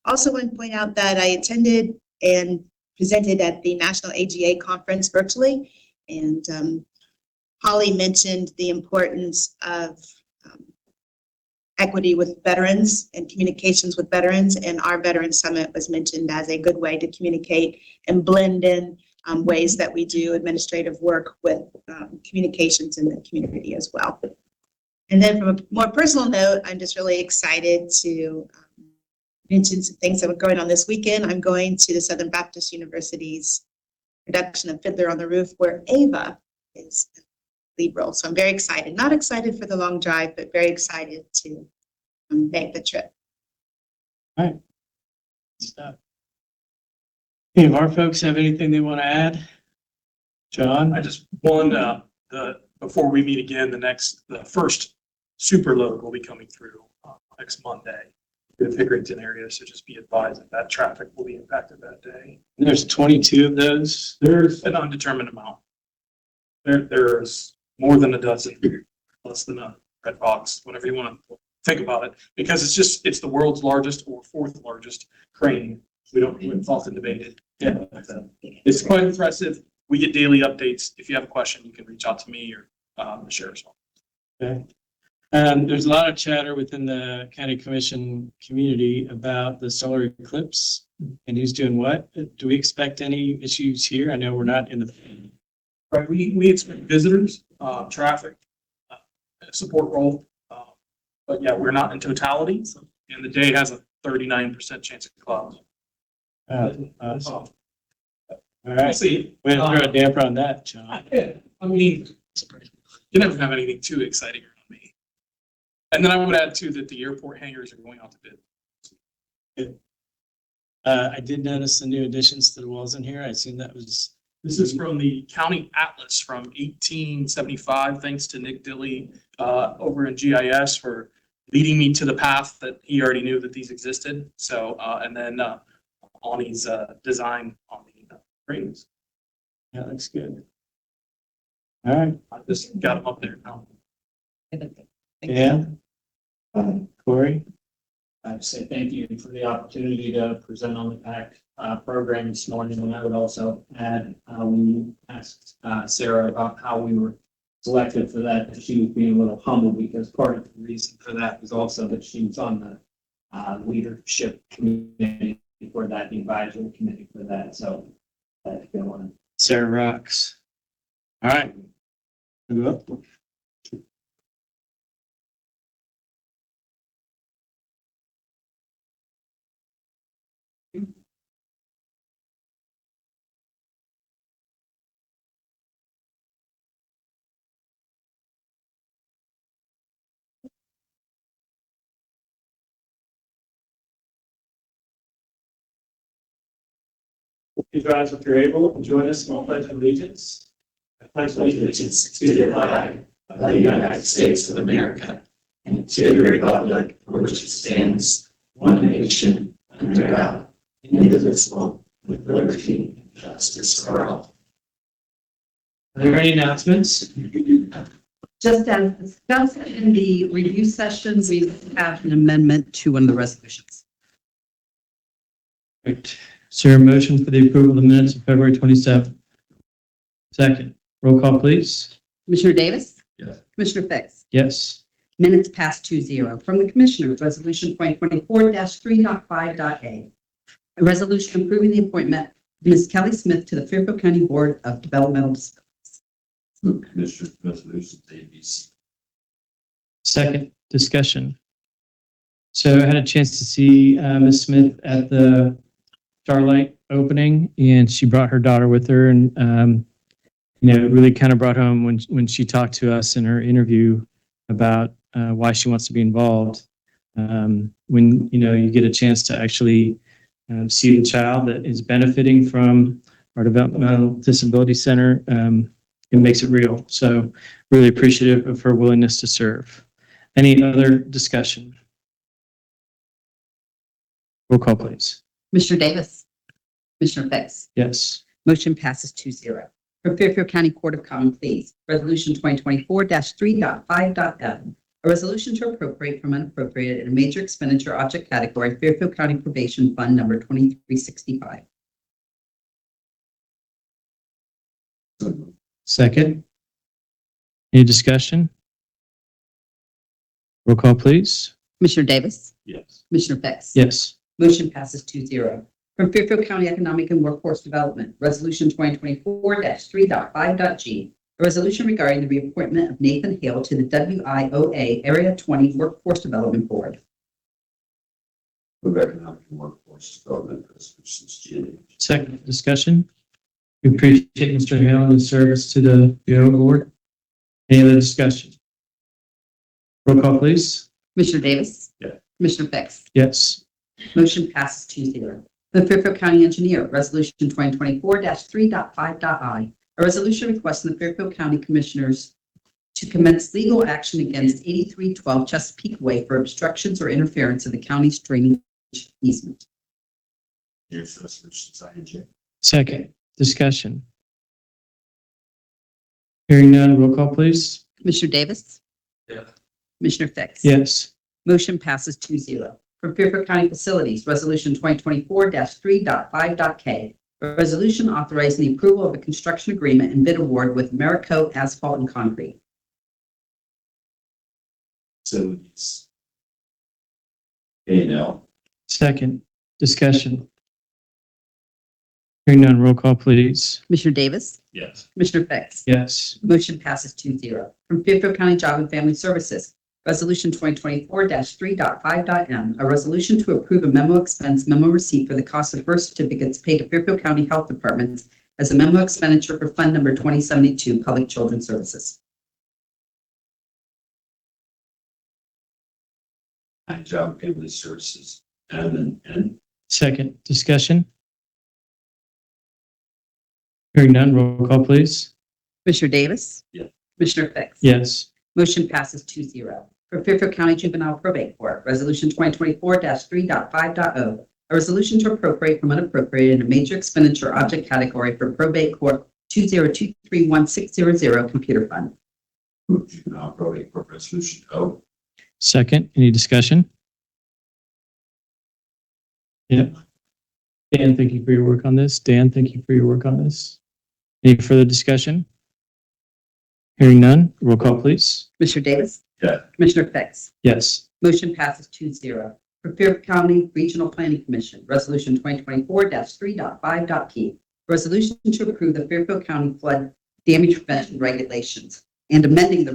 S12: Also want to point out that I attended and presented at the National AGA conference virtually, and Holly mentioned the importance of equity with veterans and communications with veterans, and our Veteran Summit was mentioned as a good way to communicate and blend in ways that we do administrative work with communications in the community as well. And then from a more personal note, I'm just really excited to mention some things that were going on this weekend. I'm going to the Southern Baptist University's production of Fiddler on the Roof, where Ava is lead role. So I'm very excited. Not excited for the long drive, but very excited to make the trip.
S1: All right. Stop. Any of our folks have anything they want to add? John?
S14: I just, before we meet again, the first super load will be coming through next Monday in the Pickerington area. So just be advised that traffic will be impacted that day.
S1: There's 22 of those.
S14: There's an undetermined amount. There's more than a dozen, less than a red box, whatever you want to think about it, because it's the world's largest or 4th largest crane. It's often debated. Yeah, it's quite impressive. We get daily updates. If you have a question, you can reach out to me or the sheriff's office.
S1: Okay. There's a lot of chatter within the county commission community about the solar eclipse and who's doing what. Do we expect any issues here? I know we're not in the.
S14: Right, we expect visitors, traffic, support role. But yeah, we're not in totality, and the day has a 39% chance of clouds.
S1: Awesome. All
S14: We'll
S1: right.
S14: see.
S1: Way to throw a damper on that, John.
S14: I mean, you never have anything too exciting around me. And then I would add too that the airport hangars are going out to bid.
S1: I did notice the new additions to the walls in here. I assume that was.
S14: This is from the county atlas from 1875. Thanks to Nick Dilly over in GIS for leading me to the path that he already knew that these existed. So, and then Ani's design on the rings.
S1: Yeah, looks good. All right.
S14: I just got them up there now.
S1: Yeah. Corey?
S19: I'd say thank you for the opportunity to present on the PAC program this morning. And I would also add, we asked Sarah about how we were selected for that. She was being a little humble because part of the reason for that was also that she was on the leadership committee for that, the advisory committee for that. So that's good one.
S1: Sarah rocks. All right. Move up.
S19: Please rise if you're able and join us in the Pledge of Allegiance. I pledge allegiance to the flag of the United States of America and to the republic for which it stands, one nation, under God, indivisible, with liberty and justice for all.
S1: Are there any announcements?
S18: Just as discussed in the review session, we have an amendment to one of the resolutions.
S1: Great. Is there a motion for the approval of the minutes of February 27th? Second. Roll call, please.
S18: Commissioner Davis?
S1: Yes.
S18: Commissioner Fix?
S1: Yes.
S18: Minutes passed 2-0. From the Commissioners, Resolution 2024-3.5.a. A resolution approving the appointment of Ms. Kelly Smith to the Fairfield County Board of Developmental Disabilities.
S9: Commissioners, resolutions A, B, C.
S1: Second. Discussion. So I had a chance to see Ms. Smith at the Starlight opening, and she brought her daughter with her, and it really kind of brought home when she talked to us in her interview about why she wants to be involved. When you get a chance to actually see the child that is benefiting from our developmental disability center, it makes it real. So really appreciative of her willingness to serve. Any other discussion? Roll call, please.
S18: Commissioner Davis? Commissioner Fix?
S1: Yes.
S18: Motion passes 2-0. From Fairfield County Court of Common Pleas, Resolution 2024-3.5.f. A resolution to appropriate from unappropriated in a major expenditure object category, Fairfield County Probation Fund number 2365.
S1: Second. Any discussion? Roll call, please.
S18: Commissioner Davis?
S9: Yes.
S18: Commissioner Fix?
S1: Yes.
S18: Motion passes 2-0. From Fairfield County Economic and Workforce Development, Resolution 2024-3.5.g. A resolution regarding the reappointment of Nathan Hale to the WIOA Area 20 Workforce Development Board.
S9: Move economic and workforce development resolutions G and H.
S1: Second. Discussion. We appreciate Mr. Hale and his service to the board. Any other discussion? Roll call, please.
S18: Commissioner Davis?
S9: Yes.
S18: Commissioner Fix?
S1: Yes.
S18: Motion passes 2-0. The Fairfield County Engineer, Resolution 2024-3.5.i. A resolution requesting the Fairfield County Commissioners to commence legal action against 8312 Chesapeake Way for obstructions or interference in the county's drainage easement.
S9: Here's resolutions I and J.
S1: Second. Discussion. Hearing none, roll call, please.
S18: Commissioner Davis?
S9: Yeah.
S18: Commissioner Fix?
S1: Yes.
S18: Motion passes 2-0. From Fairfield County Facilities, Resolution 2024-3.5.k. A resolution authorizing the approval of a construction agreement and bid award with Maricote Asphalt and Concrete.
S9: facilities. P&L.
S1: Second, discussion. Hearing none, roll call, please.
S18: Commissioner Davis?
S9: Yes.
S18: Commissioner Fix?
S1: Yes.
S18: Motion passes 2-0. From Fairfield County Job and Family Services, Resolution 2024-3.5.m, a resolution to approve a memo expense memo receipt for the cost of birth certificates paid to Fairfield County Health Departments as a memo expenditure for Fund Number 2072, Public Children's Services.
S9: Job and Family Services. And
S1: Second, discussion. Hearing none, roll call, please.
S18: Commissioner Davis?
S9: Yes.
S18: Commissioner Fix?
S1: Yes.
S18: Motion passes 2-0. For Fairfield County Juvenile Probate Court, Resolution 2024-3.5.o, a resolution to appropriate from unappropriated in a major expenditure object category for Probate Court 2023160 Computer Fund.
S9: move juvenile probate court resolution O.
S1: Second, any discussion? Yeah. Dan, thank you for your work on this. Dan, thank you for your work on this. Any further discussion? Hearing none, roll call, please.
S18: Commissioner Davis?
S9: Yes.
S18: Commissioner Fix?
S1: Yes.
S18: Motion passes 2-0. For Fairfield County Regional Planning Commission, Resolution 2024-3.5.p, resolution to approve the Fairfield County Flood Damage Prevention Regulations and amending the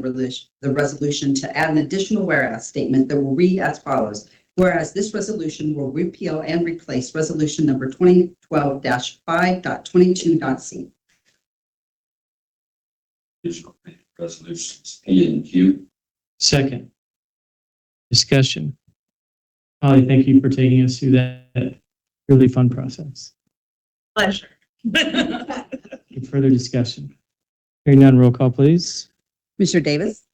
S18: resolution to add an additional whereas statement that will read as follows. Whereas this resolution will repeal and replace resolution number 2012-5.22.c.
S9: Additional resolutions P and Q.
S1: Second, discussion. Holly, thank you for taking us through that really fun process.
S12: Pleasure.
S1: Any further discussion? Hearing none, roll call, please.
S18: Commissioner Davis?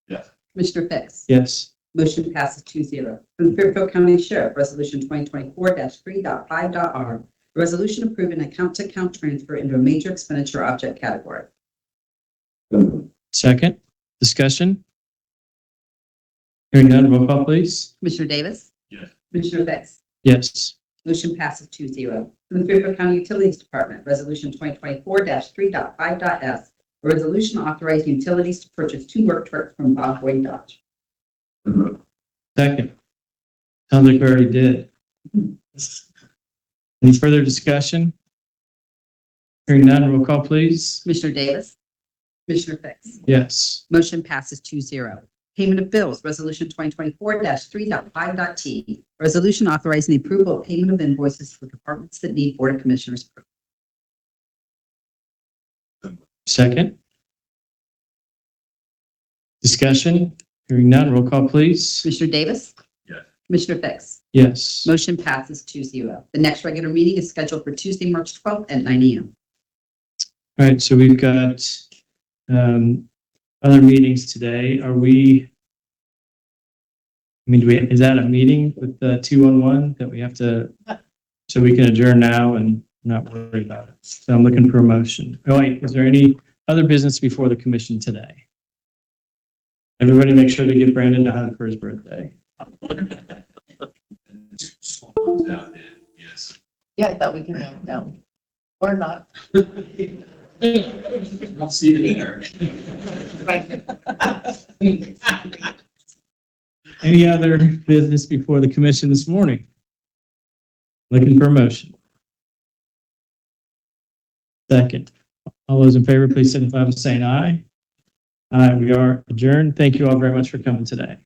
S9: Yes.
S18: Commissioner Fix?
S1: Yes.
S18: Motion passes 2-0. From the Fairfield County Sheriff, Resolution 2024-3.5.r, a resolution approving account-to-account transfer into a major expenditure object category.
S1: Second, discussion. Hearing none, roll call, please.
S18: Commissioner Davis?
S9: Yes.
S18: Commissioner Fix?
S1: Yes.
S18: Motion passes 2-0. From the Fairfield County Utilities Department, Resolution 2024-3.5.s, a resolution authorizing utilities to purchase 2 work trucks from Bob Wayne Dodge.
S1: Second. Sounds like we already did. Any further discussion? Hearing none, roll call, please.
S18: Commissioner Davis? Commissioner Fix?
S1: Yes.
S18: Motion passes 2-0. Payment of bills, Resolution 2024-3.5.t, a resolution authorizing the approval of payment of invoices for departments that need Board of Commissioners approval.
S1: Second. Discussion. Hearing none, roll call, please.
S18: Commissioner Davis?
S9: Yes.
S18: Commissioner Fix?
S1: Yes.
S18: Motion passes 2-0. The next regular meeting is scheduled for Tuesday, March 12th at 9 a.m.
S1: All right, so we've got other meetings today. Are we, is that a meeting with the 211 that we have to, so we can adjourn now and not worry about it? So I'm looking for a motion. Oh, wait, is there any other business before the commission today? Everybody make sure to give Brandon a hug for his birthday.
S9: Yes.
S3: Yeah, I thought we could go down. Or not.
S9: I'll see you there.
S1: Any other business before the commission this morning? Looking for a motion. Second. All those in favor, please signify by saying aye. We are adjourned. Thank you all very much for coming today.